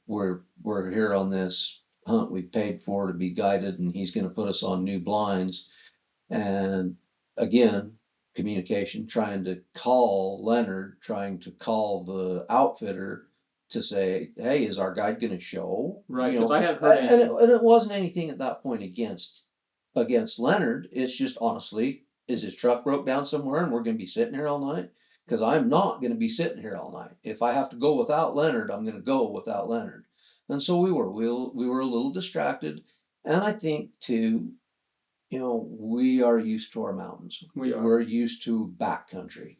we're here on this hunt we paid for to be guided, and he's going to put us on new blinds. And again, communication, trying to call Leonard, trying to call the outfitter to say, hey, is our guide going to show? Right, because I hadn't heard And anything. it wasn't anything at that point against Leonard. It's just honestly, is his truck broke down somewhere and we're going to be sitting here all night? Because I'm not going to be sitting here all night. If I have to go without Leonard, I'm going to go without Leonard. And so we were a little distracted. And I think too, we are used to our mountains. We are. We're used to backcountry.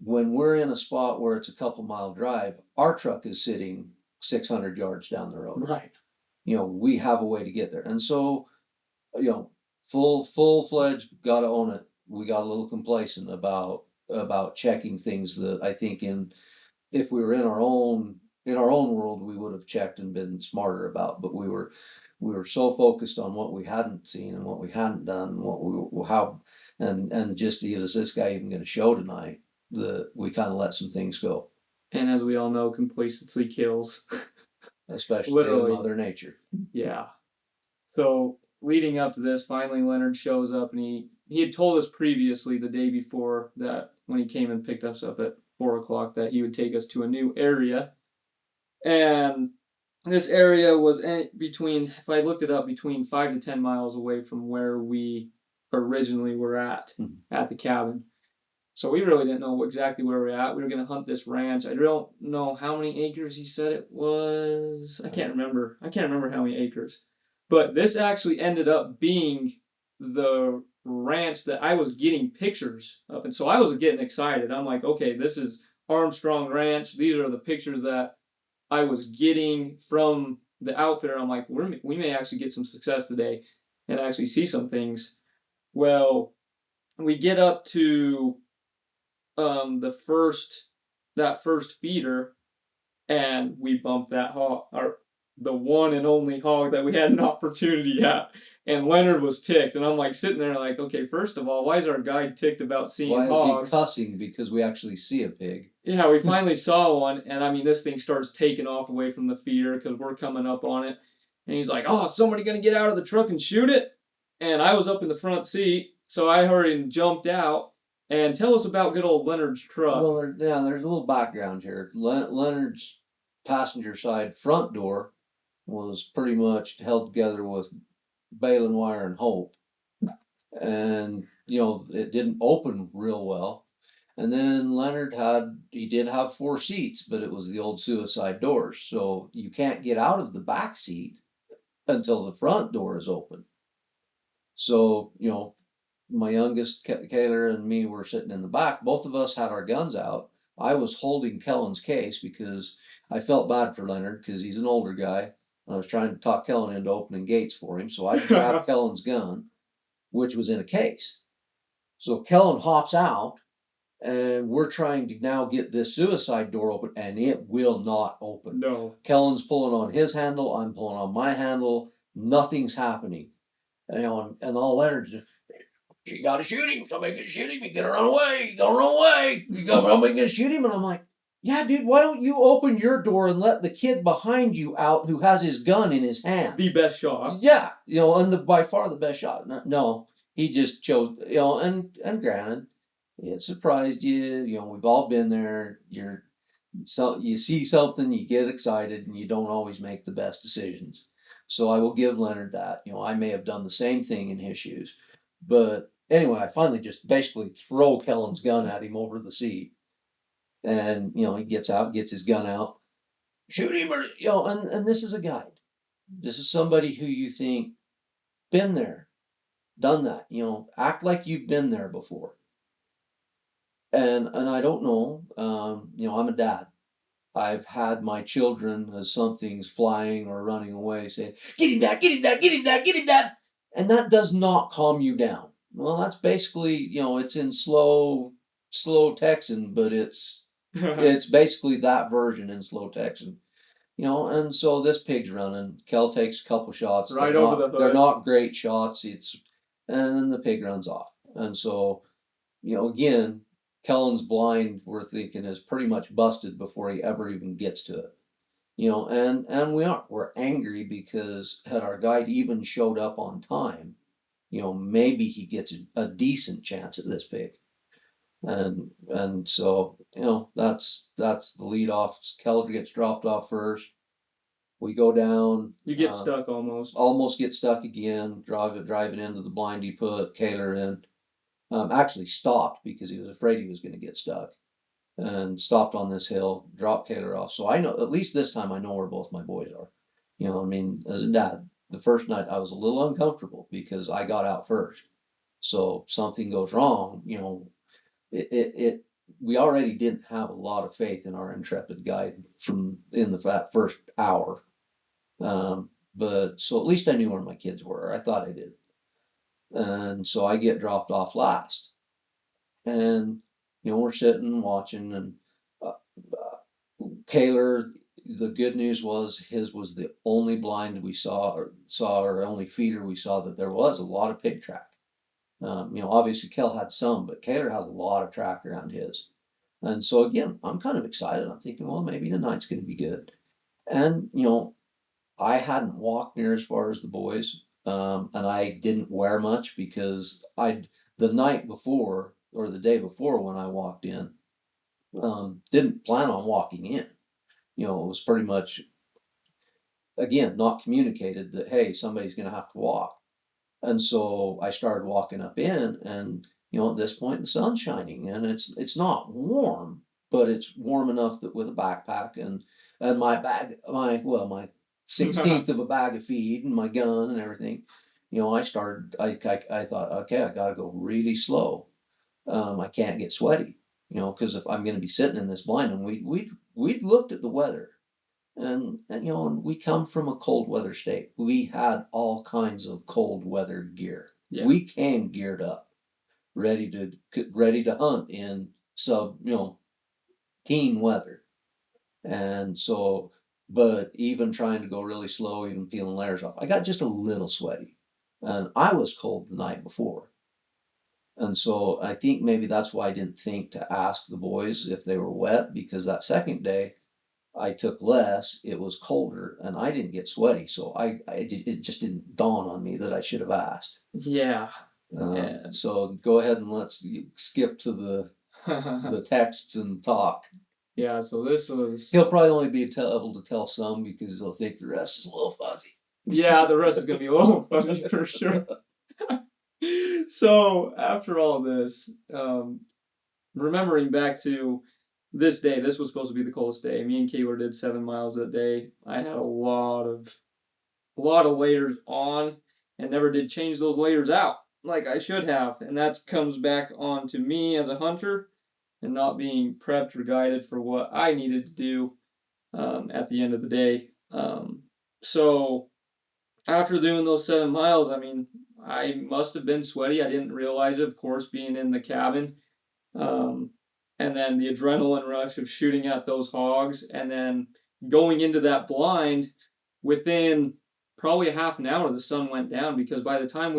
When we're in a spot where it's a couple mile drive, our truck is sitting 600 yards down the road. Right. we have a way to get there. And so, you know, full-fledged, gotta own it. We got a little complacent about checking things that I think if we were in our own world, we would have checked and been smarter about. But we were so focused on what we hadn't seen and what we hadn't done, and how, and just is this guy even going to show tonight? That we kind of let some things go, And as we all know, complacency kills. especially in Literally. Mother Nature. Yeah. So leading up to this, finally Leonard shows up, and he had told us previously the day before that when he came and picked us up at 4 o'clock that he would take us to a new area. And this area was between, if I looked it up, between 5 to 10 miles away from where we originally were at the cabin. So we really didn't know exactly where we were at. We were going to hunt this ranch. I don't know how many acres he said it was. I can't remember. I can't remember how many acres. But this actually ended up being the ranch that I was getting pictures of. And so I was getting excited. I'm like, okay, this is Armstrong Ranch. These are the pictures that I was getting from the outfitter. I'm like, we may actually get some success today and actually see some things. Well, we get up to the first feeder, and we bumped that hog, or the one and only hog that we had an opportunity at. And Leonard was ticked, and I'm like sitting there like, okay, first of all, why is our guide ticked about seeing Why is he hogs? cussing because we actually see a pig? Yeah, we finally saw one, and I mean, this thing starts taking off away from the feeder because we're coming up on it. And he's like, "Oh, is somebody gonna get out of the truck and shoot it?" And I was up in the front seat, so I hurried and jumped out. And tell us about good old Leonard's truck. Well, there's a little background here. Leonard's passenger side front door was pretty much held together with baling wire and hope, and it didn't open real well. And then Leonard he did have four seats, but it was the old suicide doors, so you can't get out of the back seat until the front door is open. So my youngest, Kayler, and me were sitting in the back. Both of us had our guns out. I was holding Kellen's case because I felt bad for Leonard because he's an older guy. I was trying to talk Kellen into opening gates for him, so I grabbed Kellen's gun, which was in a case. So Kellen hops out, and we're trying to now get this suicide door open, and it will not open. No. Kellen's pulling on his handle, I'm pulling on my handle, nothing's happening. And all Leonard's just, "You gotta shoot him, somebody gonna shoot him, you gotta run away, you gotta run away, somebody gonna shoot him." And I'm like, "Yeah, dude, why don't you open your door and let the kid behind you out who has his gun in his hand?" The best shot. Yeah, and by far the best shot. No, he just chose, and granted, it surprised you. We've all been there. You see something, you get excited, and you don't always make the best decisions. So I will give Leonard that. I may have done the same thing in his shoes. But anyway, I finally just basically throw Kellen's gun at him over the seat. And, he gets out, gets his gun out, shoot him, and this is a guide. This is somebody who you think, been there, done that, act like you've been there before. And I don't know, I'm a dad. I've had my children, as something's flying or running away, say, "Get him, Dad, get him, Dad, get him, Dad, get him, Dad." And that does not calm you down. Well, that's basically, it's in slow Texan, but it's basically that version in slow Texan. And so this pig's running. Kel takes a couple shots. Right over the hood. They're not great shots. And then the pig runs off. And so, again, Kellen's blind, we're thinking, is pretty much busted before he ever even gets to it. And we're angry because had our guide even showed up on time, maybe he gets a decent chance at this pig. And so, that's the lead off. Keller gets dropped off first. We go down. You get stuck almost. Almost get stuck again. Driving into the blind he put Kaler in. Actually stopped because he was afraid he was going to get stuck, and stopped on this hill, dropped Kaler off. So I know, at least this time, I know where both my boys are. I mean, as a dad, the first night I was a little uncomfortable because I got out first. So something goes wrong, we already didn't have a lot of faith in our intrepid guide from in the first hour. but so at least I knew where my kids were. I thought I did. And so I get dropped off last. And, we're sitting watching, and uh, Kaler, the good news was his was the only blind we saw, or only feeder we saw that there was a lot of pig track. Obviously Kel had some, but Kaler had a lot of track around his. And so again, I'm kind of excited. I'm thinking, well, maybe tonight's going to be good. And, I hadn't walked near as far as the boys, and I didn't wear much because the night before or the day before when I walked in, didn't plan on walking in. It was pretty much, again, not communicated that, hey, somebody's going to have to walk. And so I started walking up in, and at this point the sun's shining, and it's not warm, but it's warm enough that with a backpack and my bag, my 16th of a bag of feed and my gun and everything, I thought, okay, I got to go really slow. I can't get sweaty, because if I'm going to be sitting in this blind, and we'd looked at the weather, and we come from a cold weather state. We had all kinds of cold weather gear. Yeah. We came geared up, ready to hunt in teen weather. And so, but even trying to go really slow, even peeling layers off, I got just a little sweaty. And I was cold the night before. And so I think maybe that's why I didn't think to ask the boys if they were wet, because that second day I took less, it was colder, and I didn't get sweaty. So it just didn't dawn on me that I should have asked. Yeah. Yeah. So go ahead and let's skip to the texts and talk. Yeah, so this was. He'll probably only be able to tell some because he'll think the rest is a little fuzzy. Yeah, the rest is gonna be a little fuzzy for sure. So after all this, remembering back to this day, this was supposed to be the coldest day. Me and Kayla did 7 miles that day. I had a lot of layers on and never did change those layers out like I should have. And that comes back on to me as a hunter and not being prepped or guided for what I needed to do at the end of the day. So after doing those 7 miles, I mean, I must have been sweaty. I didn't realize it, of course, being in the cabin. Um, and then the adrenaline rush of shooting at those hogs, and then going into that blind within probably a half an hour, the sun went down because by the time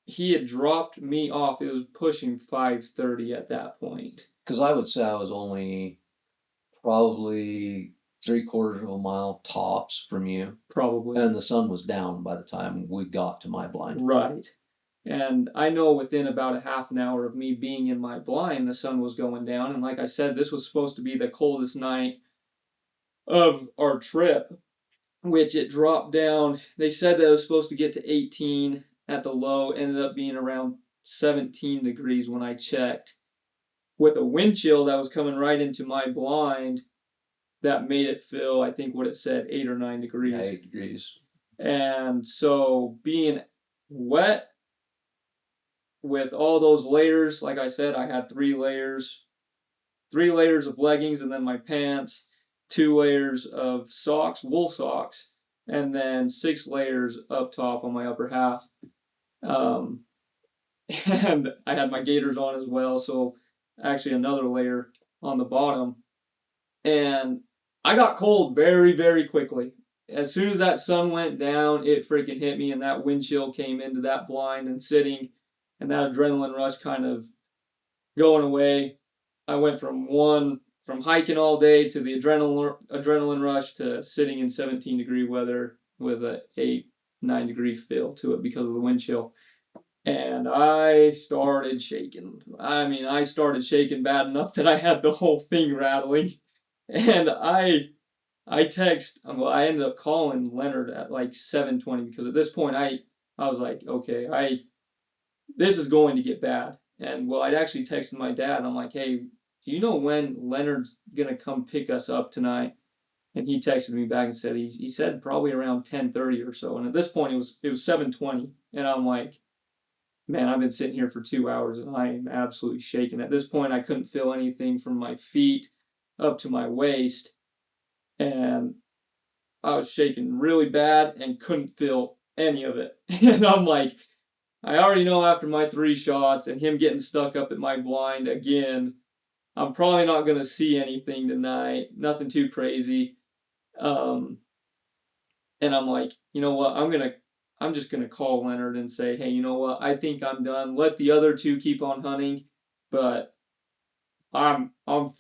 he had dropped me off, it was pushing 5:30 at that point. Because I would say I was only probably 3/4 of a mile tops from you, Probably. and the sun was down by the time we got to my blind. Right. And I know within about a half an hour of me being in my blind, the sun was going down. And like I said, this was supposed to be the coldest night of our trip, which it dropped down. They said that it was supposed to get to 18 at the low, ended up being around 17 degrees when I checked, with a wind chill that was coming right into my blind that made it feel, I think what it said, 8 or 9 degrees. Yeah, 8 degrees. And so being wet with all those layers, like I said, I had 3 layers of leggings, and then my pants, 2 layers of socks, wool socks, and then 6 layers up top on my upper half. Um, and I had my gaiters on as well, so actually another layer on the bottom. And I got cold very, very quickly. As soon as that sun went down, it freaking hit me, and that wind chill came into that blind and sitting, and that adrenaline rush kind of going away. I went from hiking all day to the adrenaline rush to sitting in 17-degree weather with a 8, 9 degree feel to it because of the wind chill. And I started shaking. I mean, I started shaking bad enough that I had the whole thing rattling. And I ended up calling Leonard at like 7:20 because at this point I was like, okay, this is going to get bad. And well, I'd actually texted my dad. And I'm like, hey, do you know when Leonard's gonna come pick us up tonight? And he texted me back and said he said probably around 10:30 or so. And at this point it was 7:20, and I'm like, man, I've been sitting here for 2 hours and I am absolutely shaking. At this point, I couldn't feel anything from my feet up to my waist, and I was shaking really bad and couldn't feel any of it. And I'm like, I already know after my 3 shots and him getting stuck up at my blind again, I'm probably not gonna see anything tonight. Nothing too crazy. Um, and I'm like, you know what? I'm just gonna call Leonard and say, hey, you know what? I think I'm done. Let the other two keep on hunting, but I'm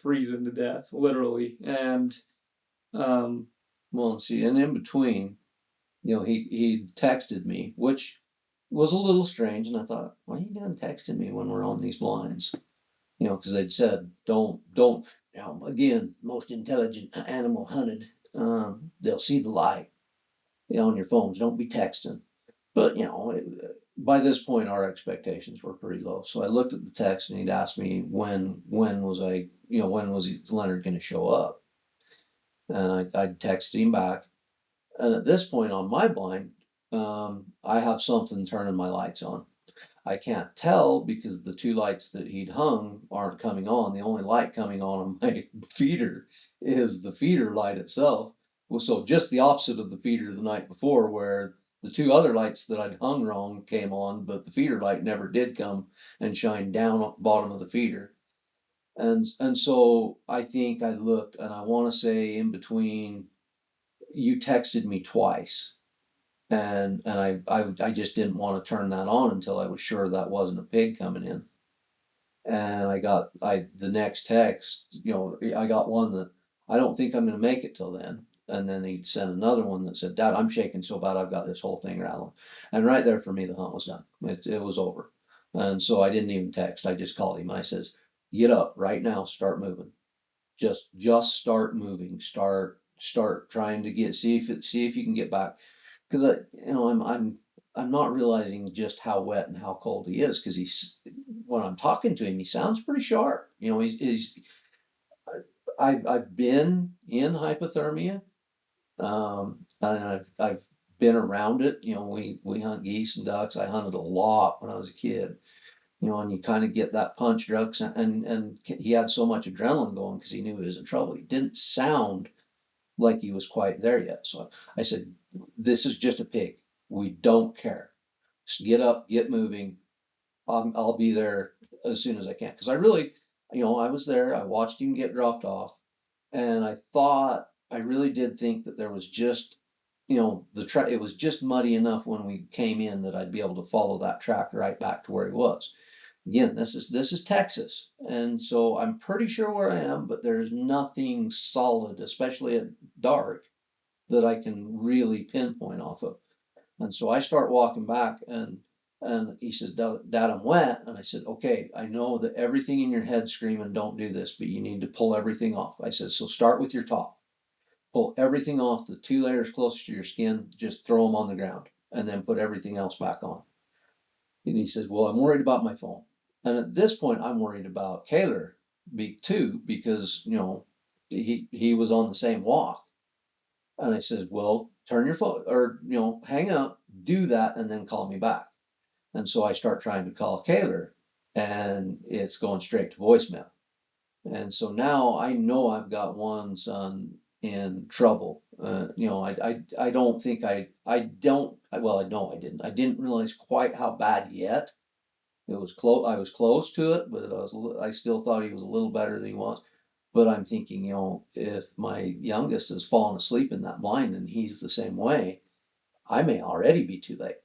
freezing to death, literally. And um, Well, see, and in between, he texted me, which was a little strange, and I thought, why are you doing texting me when we're on these blinds? Because they'd said, don't, again, most intelligent animal hunted, they'll see the light, on your phones, don't be texting. But, by this point, our expectations were pretty low. So I looked at the text and he'd asked me when was Leonard going to show up? And I texted him back. And at this point on my blind, I have something turning my lights on. I can't tell because the two lights that he'd hung aren't coming on. The only light coming on my feeder is the feeder light itself. Well, so just the opposite of the feeder the night before, where the two other lights that I'd hung wrong came on, but the feeder light never did come and shine down at the bottom of the feeder. And so I think I looked, and I want to say in between, you texted me twice, and I just didn't want to turn that on until I was sure that wasn't a pig coming in. And the next text, I got one that I don't think I'm going to make it till then. And then he sent another one that said, Dad, I'm shaking so bad I've got this whole thing rattling. And right there for me, the hunt was done. It was over. And so I didn't even text. I just called him. I says, get up right now, start moving. Just start moving. Start trying to see if you can get back. Because I'm not realizing just how wet and how cold he is. Because when I'm talking to him, he sounds pretty sharp. I've been in hypothermia, and I've been around it. We hunt geese and ducks. I hunted a lot when I was a kid. And you kind of get that punch drunk, and he had so much adrenaline going because he knew he was in trouble. He didn't sound like he was quite there yet. So I said, "This is just a pig. We don't care. Just get up, get moving. I'll be there as soon as I can." Because I really, I was there. I watched him get dropped off, and I really did think that there was just, the track. It was just muddy enough when we came in that I'd be able to follow that track right back to where he was. Again, this is Texas, and so I'm pretty sure where I am, but there's nothing solid, especially at dark, that I can really pinpoint off of. And so I start walking back, and he says, Dad, I'm wet. And I said, okay, I know that everything in your head screaming, don't do this, but you need to pull everything off. I said, so start with your top. Pull everything off, the 2 layers closest to your skin, just throw them on the ground, and then put everything else back on. And he says, well, I'm worried about my phone. And at this point, I'm worried about Kaler too, because, he was on the same walk. And I says, well, turn your phone or, hang up, do that, and then call me back. And so I start trying to call Kaler, and it's going straight to voicemail. And so now I know I've got one son in trouble. I don't think I don't, well, I know I didn't. I didn't realize quite how bad yet. It was close. I was close to it, but I still thought he was a little better than he was. But I'm thinking, if my youngest has fallen asleep in that blind and he's the same way, I may already be too late.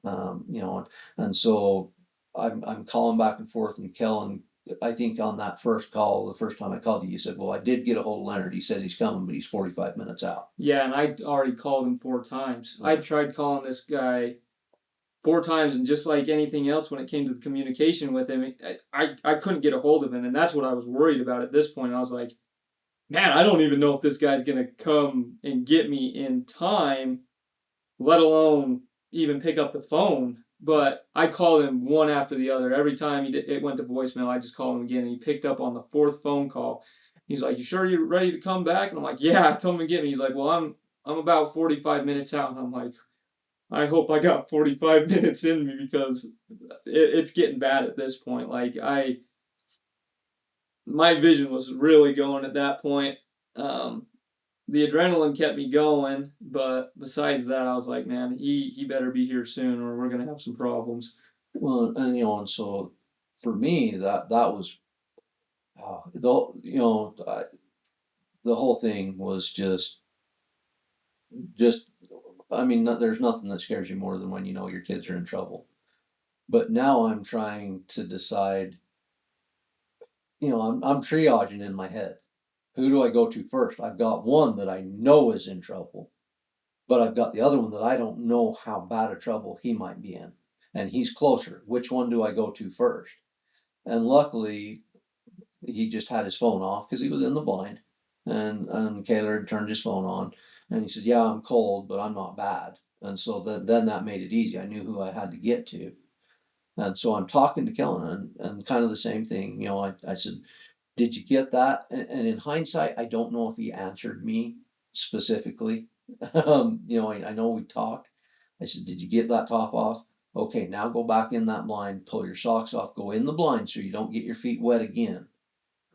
And so I'm calling back and forth, and Kellen, I think on that first call, the first time I called you, you said, well, I did get a hold of Leonard. He says he's coming, but he's 45 minutes out. yeah, and I already called him 4 times. I tried calling this guy 4 times, and just like anything else, when it came to the communication with him, I couldn't get a hold of him, and that's what I was worried about at this point. I was like, man, I don't even know if this guy's gonna come and get me in time, let alone even pick up the phone. But I called him one after the other. Every time it went to voicemail, I just called him again, and he picked up on the fourth phone call. He's like, "You sure you're ready to come back?" And I'm like, "Yeah, come and get me." He's like, "Well, I'm about 45 minutes out." And I'm like, I hope I got 45 minutes in me, because it's getting bad at this point. Like, my vision was really going at that point. Um, the adrenaline kept me going, but besides that, I was like, man, he better be here soon, or we're gonna have some problems. Well, and and so for me, that was the whole thing was just. I mean, there's nothing that scares you more than when you know your kids are in trouble. But now I'm trying to decide. I'm triaging in my head. Who do I go to first? I've got one that I know is in trouble, but I've got the other one that I don't know how bad a trouble he might be in, and he's closer. Which one do I go to first? And luckily, he just had his phone off because he was in the blind, and Kaylor had turned his phone on, and he said, "Yeah, I'm cold, but I'm not bad." And so then that made it easy. I knew who I had to get to, and so I'm talking to Kellen, and kind of the same thing. I said, "Did you get that?" And in hindsight, I don't know if he answered me specifically. I know we talked. I said, "Did you get that top off? Okay, now go back in that blind, pull your socks off, go in the blind so you don't get your feet wet again.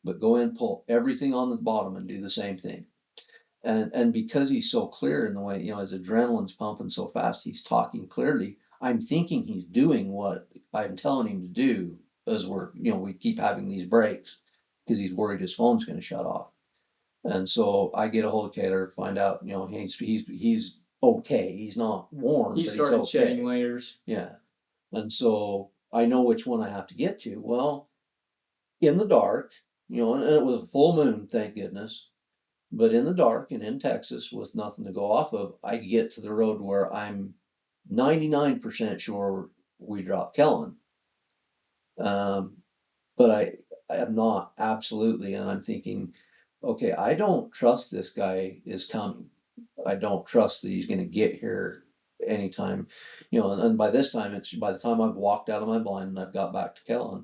But go in, pull everything on the bottom and do the same thing." And because he's so clear in the way, his adrenaline's pumping so fast, he's talking clearly. I'm thinking he's doing what I'm telling him to do as we keep having these breaks because he's worried his phone's going to shut off. And so I get a hold of Kaylor, find out, he's okay. He's not warm, He but he's started shedding okay. layers. Yeah. And so I know which one I have to get to. Well, in the dark, and it was a full moon, thank goodness. But in the dark and in Texas with nothing to go off of, I get to the road where I'm 99% sure we dropped Kellen. Um, but I am not absolutely, and I'm thinking, okay, I don't trust this guy is coming. I don't trust that he's going to get here anytime, and by this time, by the time I've walked out of my blind and I've got back to Kellen,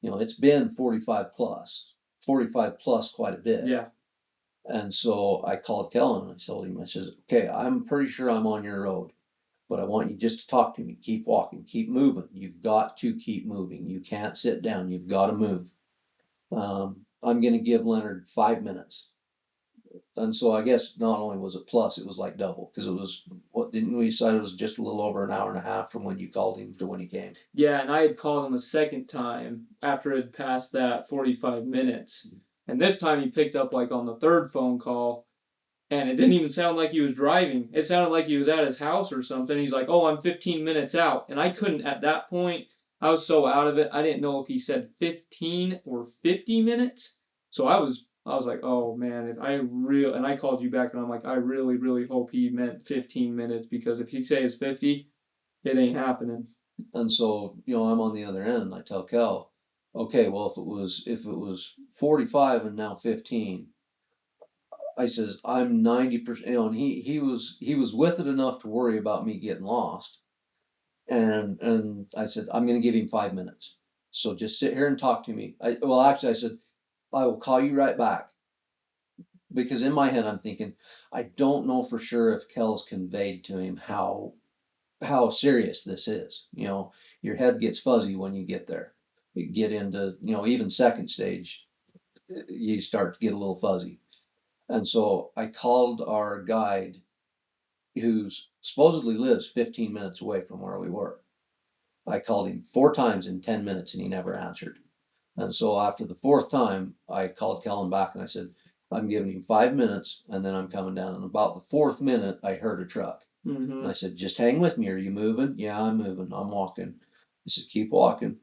it's been 45 plus quite a bit. Yeah. And so I called Kellen and I told him, I says, "Okay, I'm pretty sure I'm on your road, but I want you just to talk to me. Keep walking, keep moving. You've got to keep moving. You can't sit down. You've got to move. I'm going to give Leonard 5 minutes." And so I guess not only was it plus, it was like double because it was, what didn't we decide it was just a little over an hour and a half from when you called him to when he came? Yeah, and I had called him a second time after it had passed that 45 minutes. And this time he picked up like on the third phone call, and it didn't even sound like he was driving. It sounded like he was at his house or something. He's like, "Oh, I'm 15 minutes out." And I couldn't at that point. I was so out of it. I didn't know if he said 15 or 50 minutes. So I was like, "Oh man, and I called you back and I'm like, I really really hope he meant 15 minutes because if he says 50, it ain't happening." And so, I'm on the other end and I tell Kel, okay, well, if it was 45 and now 15, I says, I'm 90%, and he was with it enough to worry about me getting lost. And I said, I'm gonna give him 5 minutes. So just sit here and talk to me. Well, actually, I said, I will call you right back. Because in my head I'm thinking, I don't know for sure if Kel's conveyed to him how serious this is. Your head gets fuzzy when you get there. You get into, even second stage, you start to get a little fuzzy. And so I called our guide who's supposedly lives 15 minutes away from where we were. I called him 4 times in 10 minutes and he never answered. And so after the fourth time, I called Kellen back and I said, I'm giving him 5 minutes and then I'm coming down. And about the fourth minute, I heard a truck. And I said, just hang with me. Are you moving? Yeah, I'm moving. I'm walking. I said, keep walking.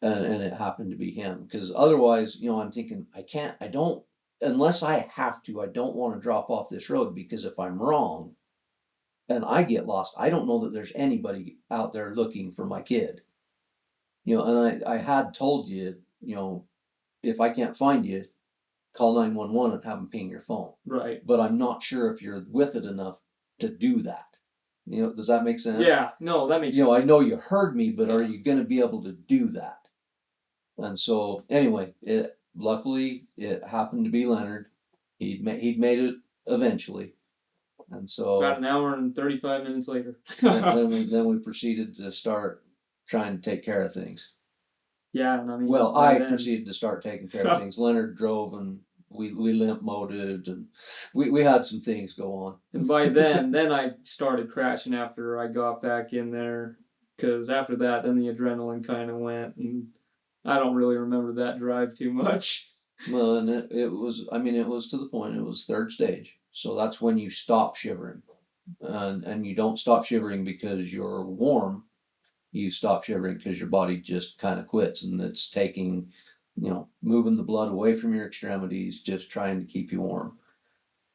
And it happened to be him. Because otherwise, I'm thinking, I don't, unless I have to, I don't want to drop off this road because if I'm wrong, and I get lost, I don't know that there's anybody out there looking for my kid. And I had told you, if I can't find you, call 911 and have them ping your phone. Right. But I'm not sure if you're with it enough to do that. Does that make sense? Yeah, no, that makes sense. I know you heard me, but are you going to be able to do that? And so anyway, luckily it happened to be Leonard. He'd made it eventually. And so about an hour and 35 minutes later. then we proceeded to start trying to take care of things. Yeah, and I mean, Well, I proceeded to start taking care of things. Leonard drove and we limp moded, and we had some things go on. And by then I started crashing after I got back in there, because after that, then the adrenaline kind of went, and I don't really remember that drive too much. Well, and it was, I mean, it was to the point, it was third stage. So that's when you stop shivering. And you don't stop shivering because you're warm. You stop shivering because your body just kind of quits, and it's taking, moving the blood away from your extremities, just trying to keep you warm.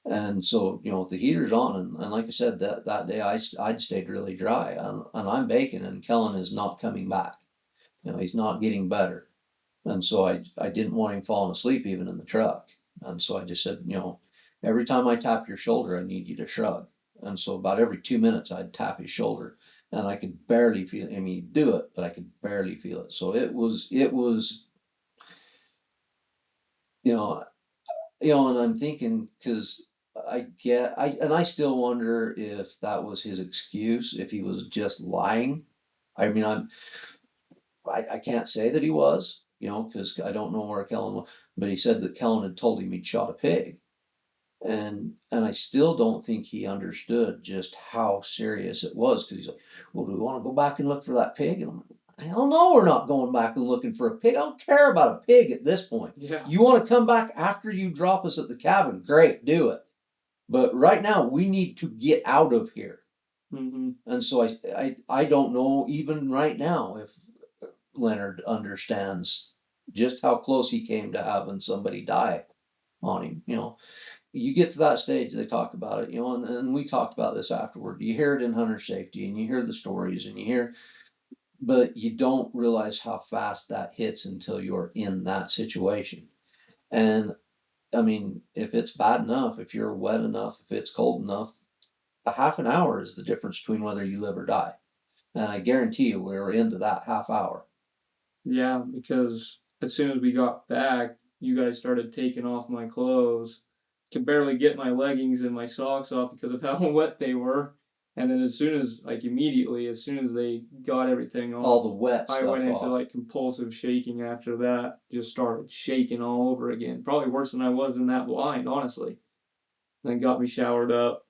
And so, the heater's on, and like I said, that day I'd stayed really dry, and I'm baking, and Kellen is not coming back. He's not getting better. And so I didn't want him falling asleep even in the truck. And so I just said, every time I tap your shoulder, I need you to shrug. And so about every 2 minutes, I'd tap his shoulder, and I could barely feel it. I mean, do it, but I could barely feel it. So it was, you know, and I'm thinking, because I still wonder if that was his excuse, if he was just lying. I mean, I can't say that he was, because I don't know where Kellen was, but he said that Kellen had told him he'd shot a pig. And I still don't think he understood just how serious it was, because he's like, well, do we want to go back and look for that pig? And I'm like, hell no, we're not going back and looking for a pig. I don't care about a pig at this point. Yeah. You want to come back after you drop us at the cabin? Great, do it. But right now, we need to get out of here. Mm-hmm. And so I don't know even right now if Leonard understands just how close he came to having somebody die on him. You get to that stage, they talk about it, and we talked about this afterward. You hear it in hunter safety, and you hear the stories, and you hear, but you don't realize how fast that hits until you're in that situation. And I mean, if it's bad enough, if you're wet enough, if it's cold enough, a half an hour is the difference between whether you live or die. And I guarantee you, we were into that half hour. Yeah, because as soon as we got back, you guys started taking off my clothes. Could barely get my leggings and my socks off because of how wet they were. And then as soon as, like immediately, as soon as they got everything All off, the wet I stuff went into off. like compulsive shaking after that. Just started shaking all over again. Probably worse than I was in that blind, honestly. Then got me showered up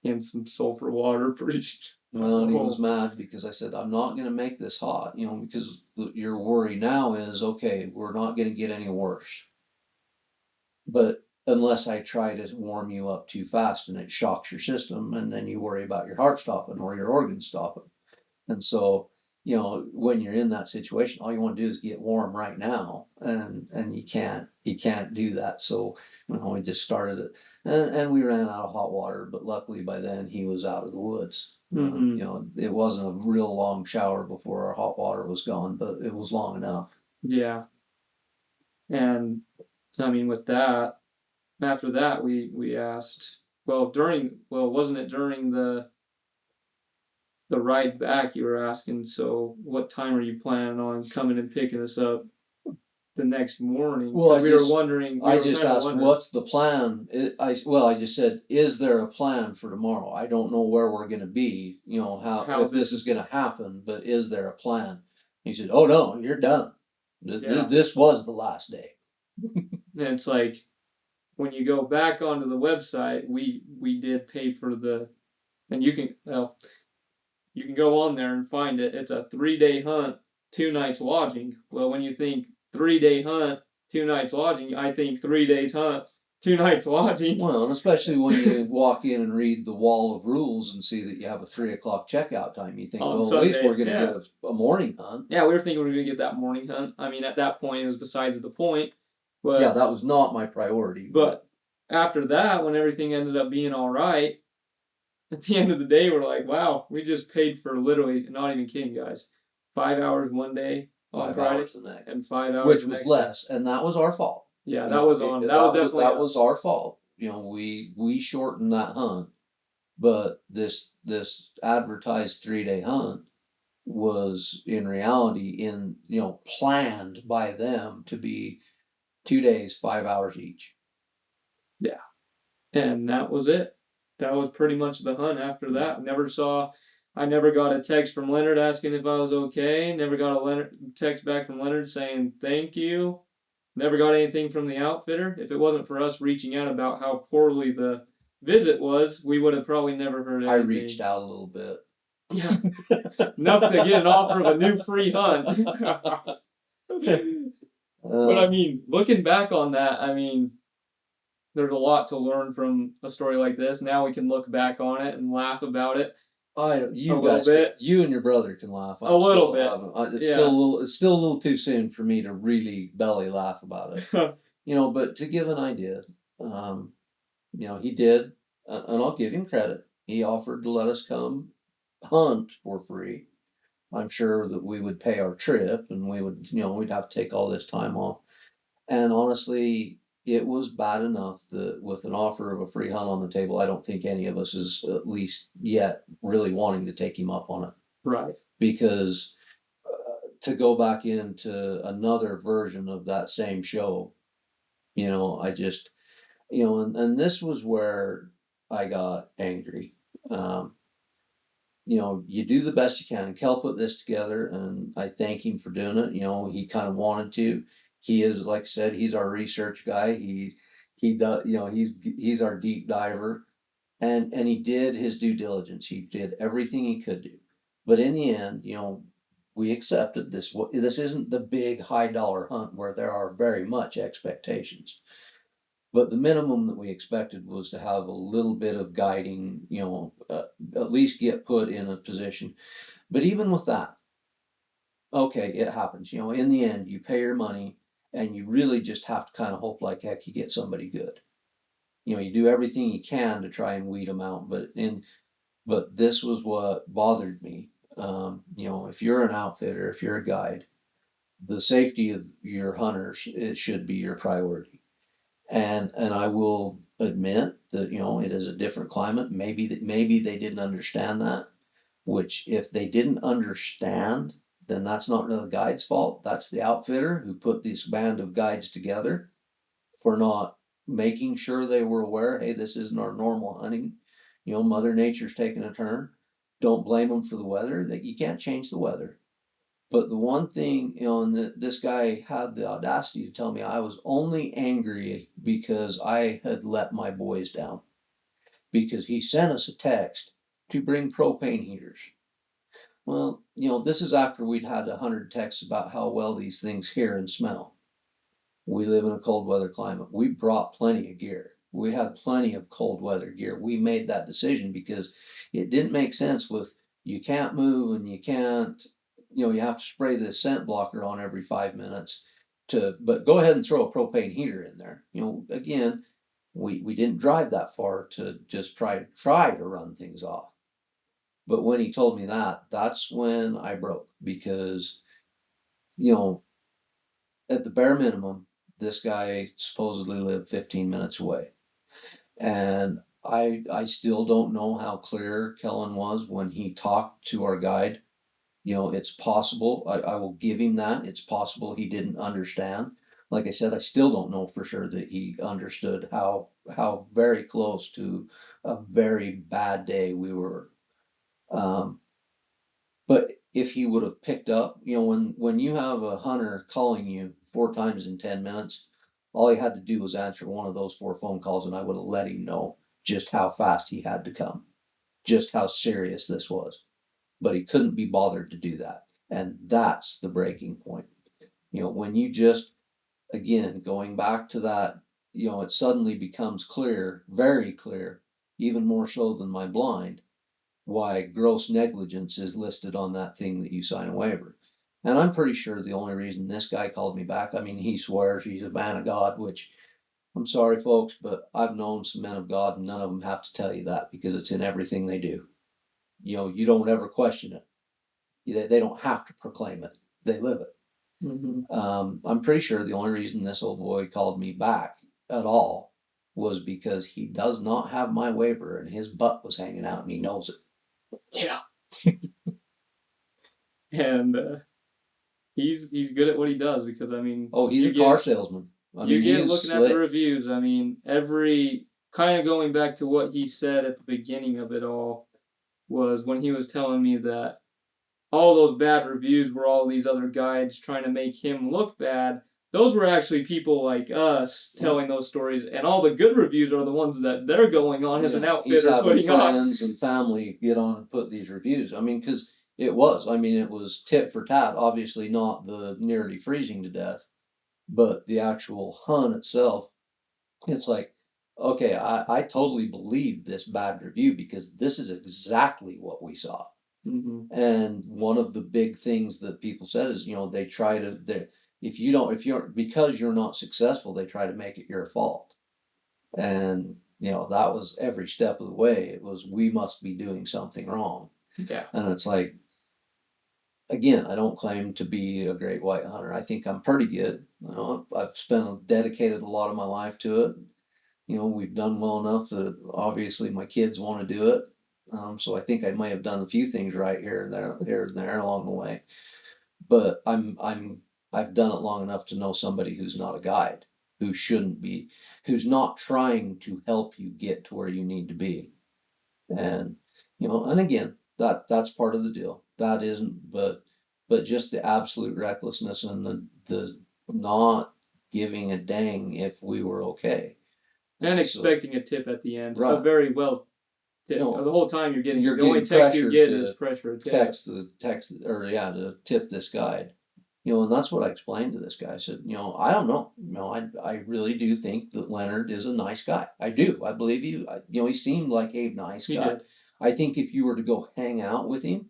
in some sulfur water. Pretty. Well, and he was mad because I said, I'm not going to make this hot, because your worry now is, okay, we're not going to get any worse. But unless I try to warm you up too fast and it shocks your system, and then you worry about your heart stopping or your organs stopping. And so, when you're in that situation, all you want to do is get warm right now, and you can't do that. So, we just started it, and we ran out of hot water, but luckily by then he was out of the woods. It wasn't a real long shower before our hot water was gone, but it was long enough. Yeah. And I mean, with that, after that, we asked, well, wasn't it during the ride back you were asking, so what time are you planning on coming and picking us up the next morning? Well, We were wondering, I just asked, what's the plan? I just said, is there a plan for tomorrow? I don't know where we're going to be, how if this is going to happen, but is there a plan? He said, oh no, you're done. This was the last day. And it's like, when you go back onto the website, we did pay for and you can go on there and find it. It's a 3-day hunt, 2 nights lodging. Well, when you think 3-day hunt, 2 nights lodging, I think 3 days hunt, 2 nights lodging. Well, and especially when you walk in and read the wall of rules and see that you have a 3 o'clock checkout time, you think, On well, Sunday, at least we're going to get a morning hunt. Yeah, we were thinking we were going to get that morning hunt. I mean, at that point, it was besides the point. But yeah, that was not my priority. But after that, when everything ended up being all right, at the end of the day, we're like, wow, we just paid for literally, not even kidding, guys, 5 hours one day on 5 Friday, hours the next, and 5 hours which the was next less, day. and that was our fault. Yeah, that was definitely that was our fault. We shortened that hunt, but this advertised 3-day hunt was in reality planned by them to be 2 days, 5 hours each. Yeah, and that was it. That was pretty much the hunt. After that, I never got a text from Leonard asking if I was okay. Never got a text back from Leonard saying thank you. Never got anything from the outfitter. If it wasn't for us reaching out about how poorly the visit was, we would have probably never heard I anything. reached out a little bit. Yeah, enough to get an offer of a new free hunt. But I mean, looking back on that, I mean, there's a lot to learn from a story like this. Now we can look back on it and laugh about it You a little guys, bit. you and your brother can laugh. A little bit. It's Yeah. still a little, it's still a little too soon for me to really belly laugh about it. But to give an idea, he did, and I'll give him credit. He offered to let us come hunt for free. I'm sure that we would pay our trip and we'd have to take all this time off. And honestly, it was bad enough that with an offer of a free hunt on the table, I don't think any of us is at least yet really wanting to take him up on it. Right. Because to go back into another version of that same show, I just, and this was where I got angry. You do the best you can. And Kel put this together, and I thank him for doing it. He kind of wanted to. He is, like I said, he's our research guy. He does, he's our deep diver, and he did his due diligence. He did everything he could do. But in the end, we accepted this. This isn't the big high dollar hunt where there are very much expectations. But the minimum that we expected was to have a little bit of guiding, at least get put in a position. But even with that, okay, it happens. In the end, you pay your money and you really just have to kind of hope like heck you get somebody good. You do everything you can to try and weed them out. But this was what bothered me. If you're an outfitter, if you're a guide, the safety of your hunters, it should be your priority. And I will admit that it is a different climate. Maybe they didn't understand that. Which if they didn't understand, then that's not the guide's fault. That's the outfitter who put this band of guides together for not making sure they were aware. Hey, this isn't our normal hunting. Mother Nature's taking a turn. Don't blame them for the weather. That you can't change the weather. But the one thing, and this guy had the audacity to tell me I was only angry because I had let my boys down. Because he sent us a text to bring propane heaters. Well, this is after we'd had 100 texts about how well these things hear and smell. We live in a cold weather climate. We brought plenty of gear. We had plenty of cold weather gear. We made that decision because it didn't make sense with you can't move and you can't, you have to spray the scent blocker on every 5 minutes but go ahead and throw a propane heater in there. Again, we didn't drive that far to just try to run things off. But when he told me that, that's when I broke because, at the bare minimum, this guy supposedly lived 15 minutes away. And I still don't know how clear Kellen was when he talked to our guide. It's possible, I will give him that. It's possible he didn't understand. Like I said, I still don't know for sure that he understood how very close to a very bad day we were. But if he would have picked up, when you have a hunter calling you 4 times in 10 minutes, all he had to do was answer one of those 4 phone calls, and I would have let him know just how fast he had to come, just how serious this was. But he couldn't be bothered to do that. And that's the breaking point. When you just, again, going back to that, it suddenly becomes clear, very clear, even more so than my blind, why gross negligence is listed on that thing that you sign a waiver. And I'm pretty sure the only reason this guy called me back, I mean, he swears he's a man of God, which I'm sorry, folks, but I've known some men of God and none of them have to tell you that because it's in everything they do. You don't ever question it. They don't have to proclaim it. They live it. I'm pretty sure the only reason this old boy called me back at all was because he does not have my waiver and his butt was hanging out and he knows it. Yeah. And he's good at what he does because I mean. Oh, he's a car salesman. You get looking at the reviews. I mean, every kind of going back to what he said at the beginning of it all was when he was telling me that all those bad reviews were all these other guides trying to make him look bad. those were actually people like us telling those stories, and all the good reviews are the ones that they're going on as an Yeah, he's outfitter having putting on. friends and family get on and put these reviews. I mean, because it was, I mean, it was tit for tat. Obviously, not the nearly freezing to death, but the actual hunt itself. It's like, okay, I totally believe this bad review because this is exactly what we saw. Hmm. And one of the big things that people said is, they try to, if you don't, if you're, because you're not successful, they try to make it your fault. And, that was every step of the way. It was, we must be doing something wrong. Yeah. And it's like, again, I don't claim to be a great white hunter. I think I'm pretty good. I've spent dedicated a lot of my life to it. We've done well enough that obviously my kids want to do it. So I think I may have done a few things right here and there along the way. But I've done it long enough to know somebody who's not a guide, who shouldn't be, who's not trying to help you get to where you need to be. And and again, that's part of the deal. That isn't, but just the absolute recklessness and the not giving a dang if we were okay. And So expecting a tip at the end, a right, very well you tip. know, The whole time you're getting you're the only getting text you pressured get is to pressure a tip. text or yeah, to tip this guide. And that's what I explained to this guy. I said, I don't know. I really do think that Leonard is a nice guy. I do. I believe you. He seemed like a nice He guy. did. I think if you were to go hang out with him,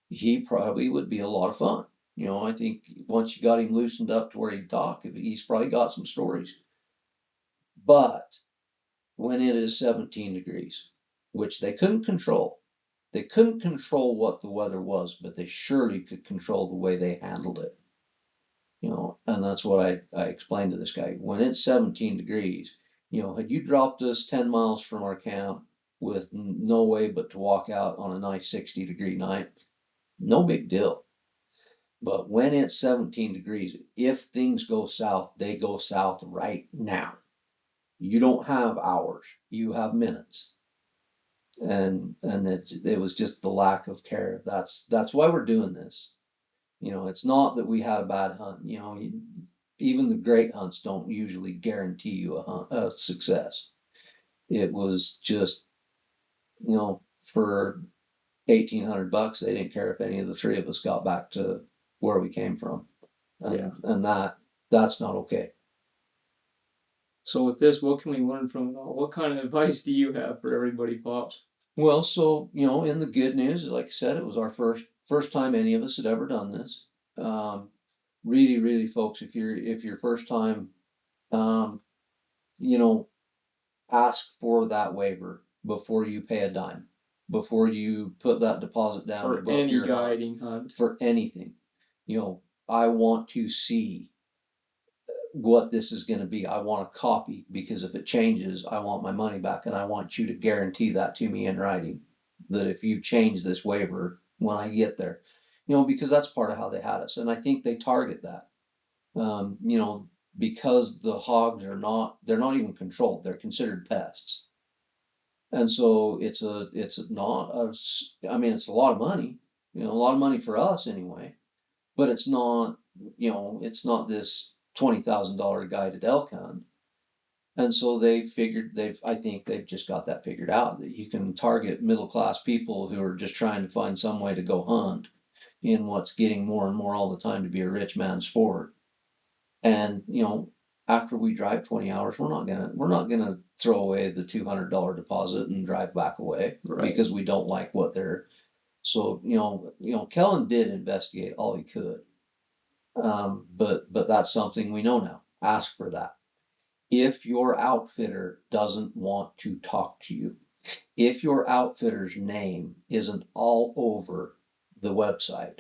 he probably would be a lot of fun. I think once you got him loosened up to where he'd talk, he's probably got some stories. But when it is 17 degrees, which they couldn't control, they couldn't control what the weather was, but they surely could control the way they handled it. And that's what I explained to this guy. When it's 17 degrees, had you dropped us 10 miles from our camp with no way but to walk out on a nice 60-degree night, no big deal. But when it's 17 degrees, if things go south, they go south right now. You don't have hours, you have minutes. And it was just the lack of care. That's why we're doing this. It's not that we had a bad hunt. Even the great hunts don't usually guarantee you a success. It was just, for $1,800, they didn't care if any of the three of us got back to where we came from, Yeah. and that's not okay. So with this, what can we learn from it all? What kind of advice do you have for everybody, Pops? Well, so in the good news, like I said, it was our first time any of us had ever done this. Really, really, folks, if you're first time, um, you know, ask for that waiver before you pay a dime, before you put that deposit down to For book any your hunt, guiding hunt. for anything. I want to see what this is going to be. I want a copy because if it changes, I want my money back, and I want you to guarantee that to me in writing that if you change this waiver when I get there, because that's part of how they had us. And I think they target that, um, you know, because the hogs they're not even controlled. They're considered pests. And so it's not I mean, it's a lot of money, a lot of money for us anyway, but it's not this $20,000 guided elk hunt. And so I think they've just got that figured out that you can target middle class people who are just trying to find some way to go hunt in what's getting more and more all the time to be a rich man's sport. And, after we drive 20 hours, we're not gonna throw away the $200 deposit and drive back away Right. because we don't like what they're. So, Kellen did investigate all he could. But that's something we know now. Ask for that. If your outfitter doesn't want to talk to you, if your outfitter's name isn't all over the website,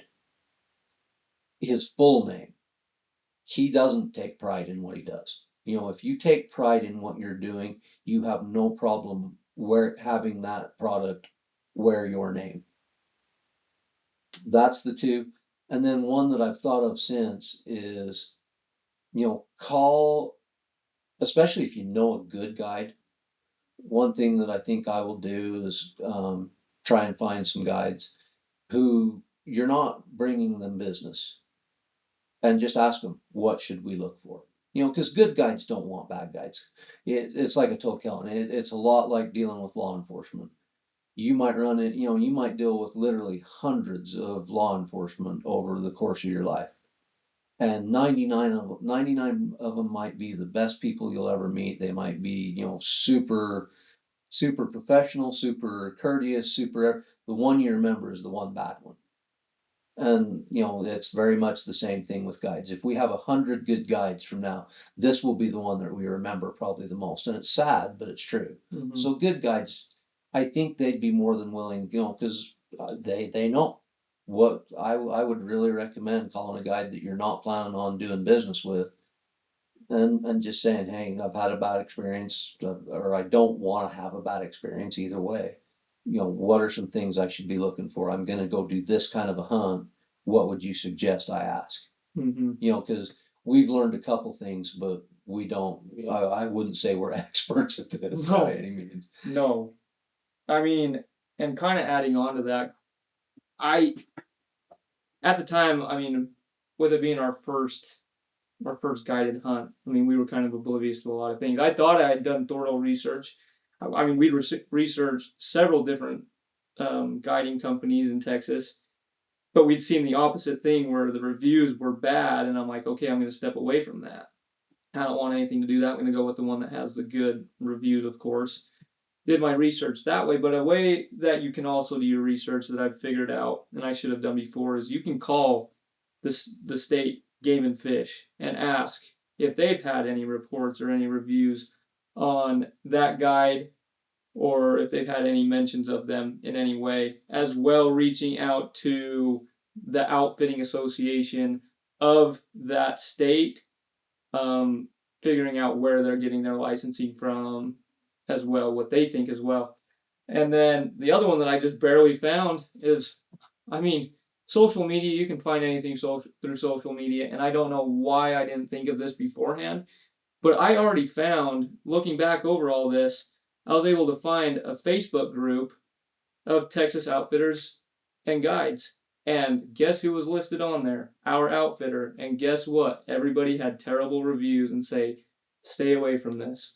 his full name, he doesn't take pride in what he does. If you take pride in what you're doing, you have no problem having that product wear your name. That's the two. And then one that I've thought of since is, call, especially if you know a good guide. One thing that I think I will do is try and find some guides who you're not bringing them business. and just ask them, what should we look for? Because good guides don't want bad guides. It's like I told Kellen, it's a lot like dealing with law enforcement. You might run it, you might deal with literally hundreds of law enforcement over the course of your life. And 99 of them might be the best people you'll ever meet. They might be, super, super professional, super courteous, super, the one you remember is the one bad one. And it's very much the same thing with guides. If we have 100 good guides from now, this will be the one that we remember probably the most. And it's sad, but it's true. Mm-hmm. So good guides, I think they'd be more than willing, because they know. What I would really recommend calling a guide that you're not planning on doing business with, and just saying, hey, I've had a bad experience, or I don't want to have a bad experience either way. What are some things I should be looking for? I'm going to go do this kind of a hunt. What would you suggest I ask? Mm-hmm. Because we've learned a couple things, but we don't, I wouldn't say we're experts at this by No, any means. no. I mean, and kind of adding on to that, I at the time, I mean, with it being our first guided hunt, I mean, we were kind of oblivious to a lot of things. I thought I had done thorough research. I mean, we'd researched several different guiding companies in Texas, but we'd seen the opposite thing where the reviews were bad, and I'm like, okay, I'm going to step away from that. I don't want anything to do that. I'm going to go with the one that has the good reviews, of course. Did my research that way, but a way that you can also do your research that I've figured out and I should have done before is you can call the state game and fish and ask if they've had any reports or any reviews on that guide, or if they've had any mentions of them in any way, as well reaching out to the outfitting association of that state, um, figuring out where they're getting their licensing from as well, what they think as well. And then the other one that I just barely found is, I mean, social media. You can find anything through social media, and I don't know why I didn't think of this beforehand, but I already found, looking back over all this, I was able to find a Facebook group of Texas outfitters and guides. And guess who was listed on there? Our outfitter. And guess what? Everybody had terrible reviews and say, stay away from this.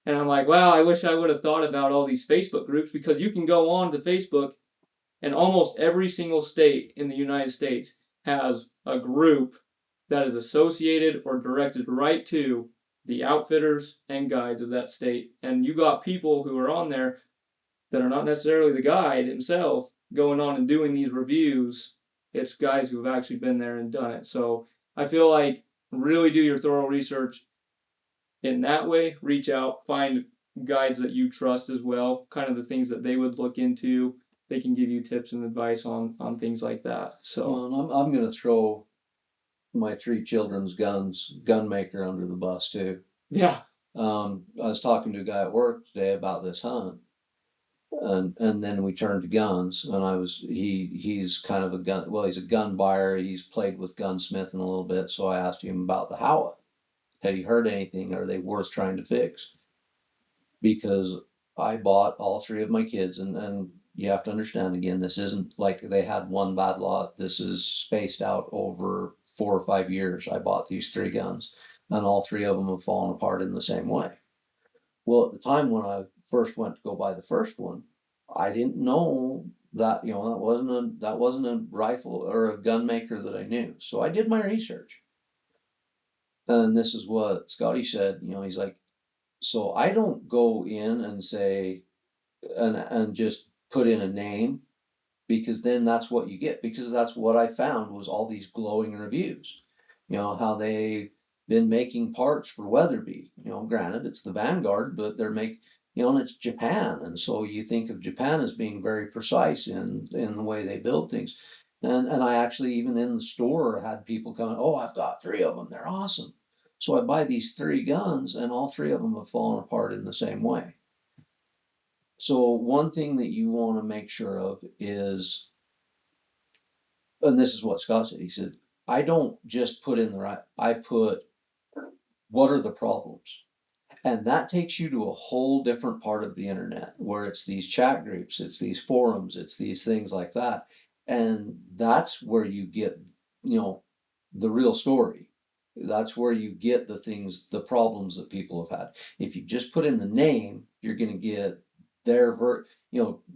And I'm like, wow, I wish I would have thought about all these Facebook groups, because you can go on to Facebook and almost every single state in the United States has a group that is associated or directed right to the outfitters and guides of that state. And you got people who are on there that are not necessarily the guide himself going on and doing these reviews. It's guys who have actually been there and done it. So I feel like really do your thorough research in that way. Reach out, find guides that you trust as well, kind of the things that they would look into. They can give you tips and advice on things like that. So Well, and I'm going to throw my three children's gun maker under the bus too. yeah. I was talking to a guy at work today about this hunt, and then we turned to guns, and he's kind of a gun, well, he's a gun buyer. He's played with gunsmithing a little bit, so I asked him about the Howa. Had he heard anything? Are they worth trying to fix? Because I bought all three of my kids, and you have to understand again, this isn't like they had one bad lot. This is spaced out over 4 or 5 years. I bought these three guns, and all three of them have fallen apart in the same way. Well, at the time when I first went to go buy the first one, I didn't know that, that wasn't a rifle or a gun maker that I knew. So I did my research. And this is what Scotty said, he's like, so I don't go in and say, and just put in a name, because then that's what you get, because that's what I found was all these glowing reviews. How they've been making parts for Weatherby. Granted it's the Vanguard, but they're and it's Japan, and so you think of Japan as being very precise in the way they build things. And I actually, even in the store, had people coming, oh, I've got three of them, they're awesome. So I buy these three guns, and all three of them have fallen apart in the same way. So one thing that you want to make sure of is, and this is what Scott said, he said, I don't just put in the right, I put, what are the problems? And that takes you to a whole different part of the internet where it's these chat groups, it's these forums, it's these things like that. And that's where you get, you know, the real story. That's where you get the things, the problems that people have had. If you just put in the name, you're going to get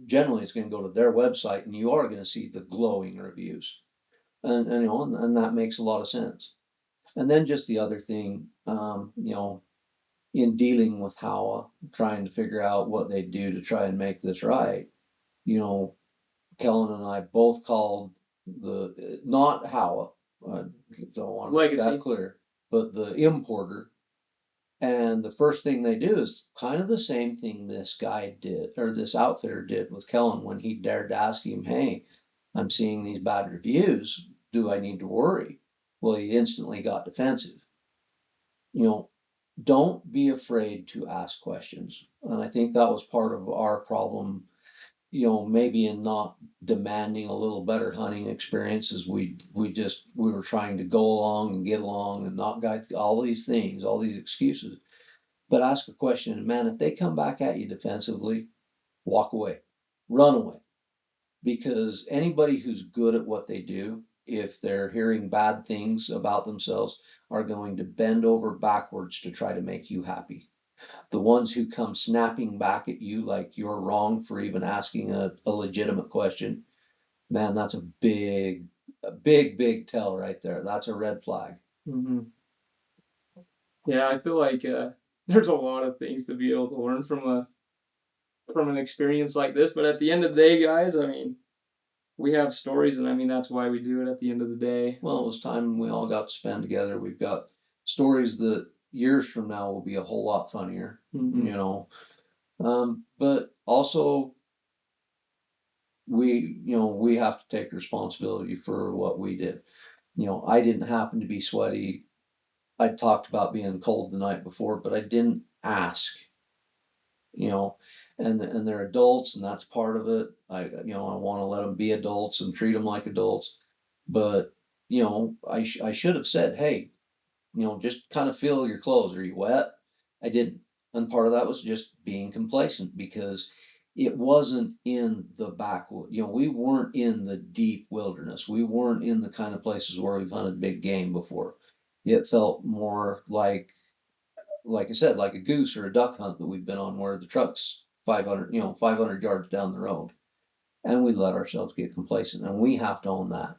generally it's going to go to their website and you are going to see the glowing reviews. And that makes a lot of sense. And then just the other thing, in dealing with Howa, trying to figure out what they do to try and make this right, you know, Kellen and I both called not Howa, I don't want to make that clear, but the importer. And the first thing they do is kind of the same thing this guy did, or this outfitter did with Kellen when he dared to ask him, hey, I'm seeing these bad reviews. Do I need to worry? Well, he instantly got defensive. Don't be afraid to ask questions. And I think that was part of our problem, maybe in not demanding a little better hunting experiences. We were trying to go along and get along and not guide all these things, all these excuses. But ask a question, and man, if they come back at you defensively, walk away, run away. Because anybody who's good at what they do, if they're hearing bad things about themselves, are going to bend over backwards to try to make you happy. The ones who come snapping back at you like you're wrong for even asking a legitimate question, man, that's a big tell right there. That's a red flag. Mm-hmm. Yeah, I feel like there's a lot of things to be able to learn from an experience like this. But at the end of the day, guys, I mean, we have stories, and I mean that's why we do it. At the end of the day, well, it was time we all got to spend together. We've got stories that years from now will be a whole lot funnier, but also we have to take responsibility for what we did. I didn't happen to be sweaty. I talked about being cold the night before, but I didn't ask. you know, and they're adults, and that's part of it. I want to let them be adults and treat them like adults, but I should have said, hey, just kind of feel your clothes. Are you wet? I didn't, and part of that was just being complacent because it wasn't in the backwood. We weren't in the deep wilderness. We weren't in the kind of places where we've hunted big game before. It felt more like I said, like a goose or a duck hunt that we've been on where the truck's 500 yards down the road. And we let ourselves get complacent, and we have to own that.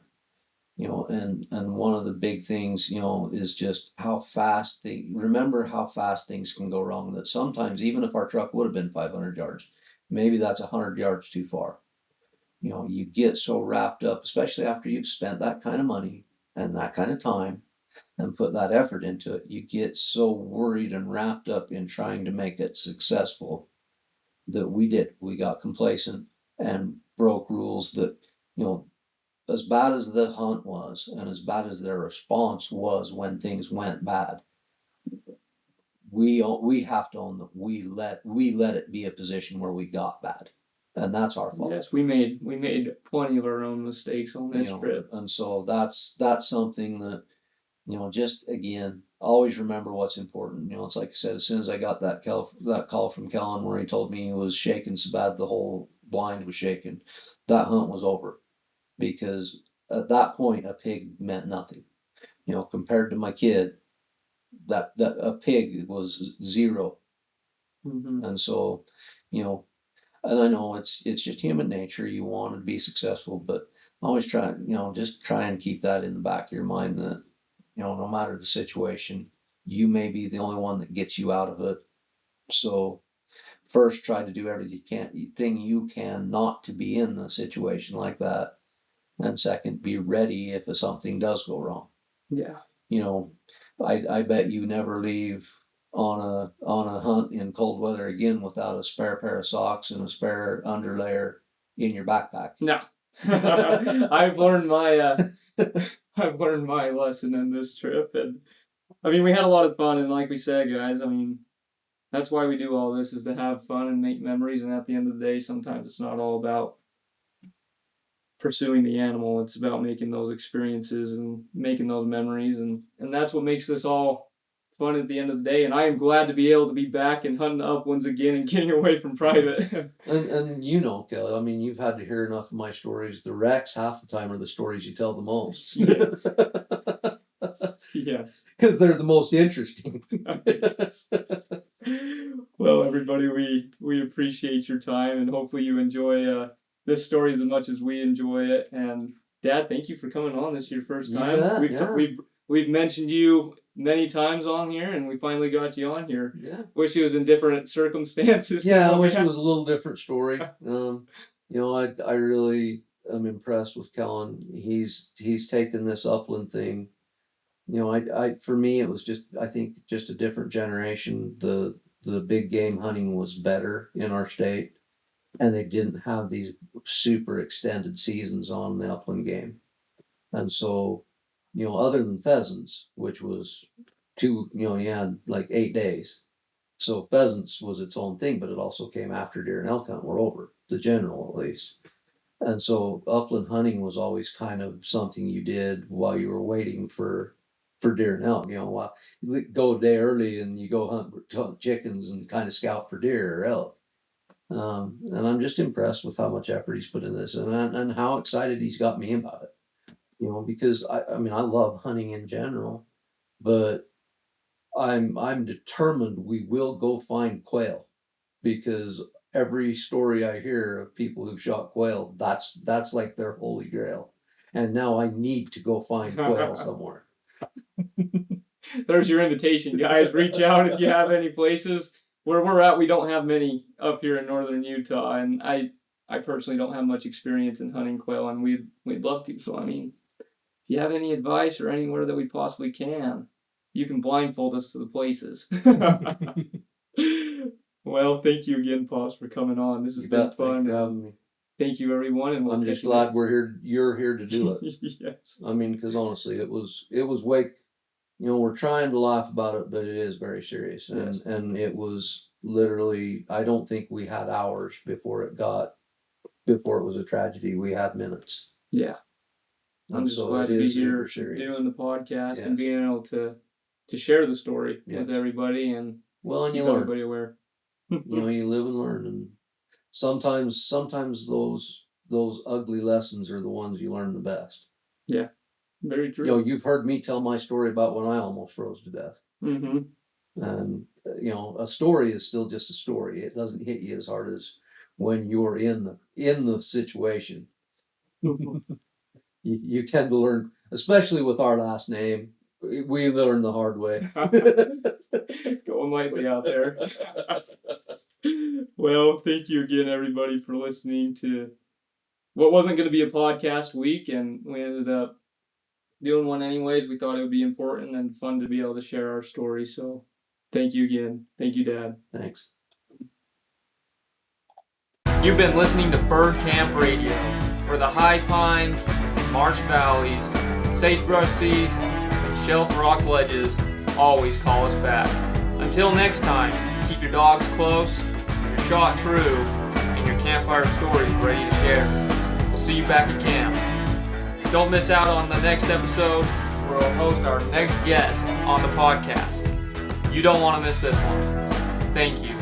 And one of the big things, is just remember how fast things can go wrong, that sometimes even if our truck would have been 500 yards, maybe that's 100 yards too far. You get so wrapped up, especially after you've spent that kind of money and that kind of time and put that effort into it, you get so worried and wrapped up in trying to make it successful that we got complacent and broke rules that, as bad as the hunt was and as bad as their response was when things went bad, we have to own that we let it be a position where we got bad, and that's our fault. Yes, we made plenty of our own mistakes on this trip, and so that's something that, just again, always remember what's important. It's like I said, as soon as I got that call from Kellen where he told me he was shaking so bad the whole blind was shaking, that hunt was over, because at that point a pig meant nothing. Compared to my kid, that a pig was zero. mm-hmm. And so, and I know it's just human nature. You want to be successful, but always just try and keep that in the back of your mind that, no matter the situation, you may be the only one that gets you out of it. So first, try to do everything you can not to be in the situation like that. And second, be ready if something does go wrong. Yeah. I bet you never leave on a hunt in cold weather again without a spare pair of socks and a spare underlayer in your backpack. No. I've learned my lesson in this trip, and I mean we had a lot of fun, and like we said, guys, I mean that's why we do all this, is to have fun and make memories, and at the end of the day sometimes it's not all about pursuing the animal, it's about making those experiences and making those memories, and that's what makes this all fun at the end of the day. And I am glad to be able to be back and hunting the uplands again and getting away from private. and Kelly, I mean, you've had to hear enough of my stories. The wrecks half the time are the stories you tell the most. Yes. Yes. Because they're the most interesting. Well, everybody, we appreciate your time, and hopefully you enjoy this story as much as we enjoy it. And Dad, thank you for coming on. This is your first You time. bet, yeah. We've mentioned you many times on here, and we finally got you on here. Yeah. Wish it was in different circumstances. Yeah, I wish it was a little different story. I really am impressed with Kellen. He's taken this upland thing. For me, it was I think just a different generation. The big game hunting was better in our state, and they didn't have these super extended seasons on the upland game. And so, other than pheasants, which was you had like 8 days. So pheasants was its own thing, but it also came after deer and elk hunt were over, the general at least. And so upland hunting was always kind of something you did while you were waiting for deer and elk. While you go a day early and you go hunt chickens and kind of scout for deer or elk. And I'm just impressed with how much effort he's put in this and how excited he's got me about it. Because I mean I love hunting in general, but I'm determined we will go find quail, because every story I hear of people who've shot quail, that's like their holy grail. And now I need to go find quail somewhere. There's your invitation, guys. Reach out if you have any places. Where we're at, we don't have many up here in northern Utah, and I personally don't have much experience in hunting quail, and we'd love to. So I mean, if you have any advice or anywhere that we possibly can, you can blindfold us to the places. Well, thank you again, Pops, for coming on. This has been fun. Thank you, everyone, and I'm just glad you're here to do it. Yes. I mean, because honestly, it was way. We're trying to laugh about it, but it is very serious, and it was literally. I don't think we had hours before it was a tragedy. We had minutes. Yeah. I'm just glad to be here doing the podcast and being able to share the story with everybody and keep everybody aware. You live and learn, and sometimes those ugly lessons are the ones you learn the best. Yeah, very true. You've heard me tell my story about when I almost froze to death. Mm-hmm. And a story is still just a story. It doesn't hit you as hard as when you're in the situation. You tend to learn, especially with our last name. We learned the hard way. Golightly out there. Well, thank you again, everybody, for listening to what wasn't going to be a podcast week, and we ended up doing one anyways. We thought it would be important and fun to be able to share our story. So thank you again. Thank you, Dad. Thanks. You've been listening to Bird Camp Radio, where the high pines, marsh valleys, sagebrush seas, and shelf rock ledges always call us back. Until next time, keep your dogs close, your shot true, and your campfire stories ready to share. We'll see you back at camp. Don't miss out on the next episode, where we'll host our next guest on the podcast. You don't want to miss this one. Thank you.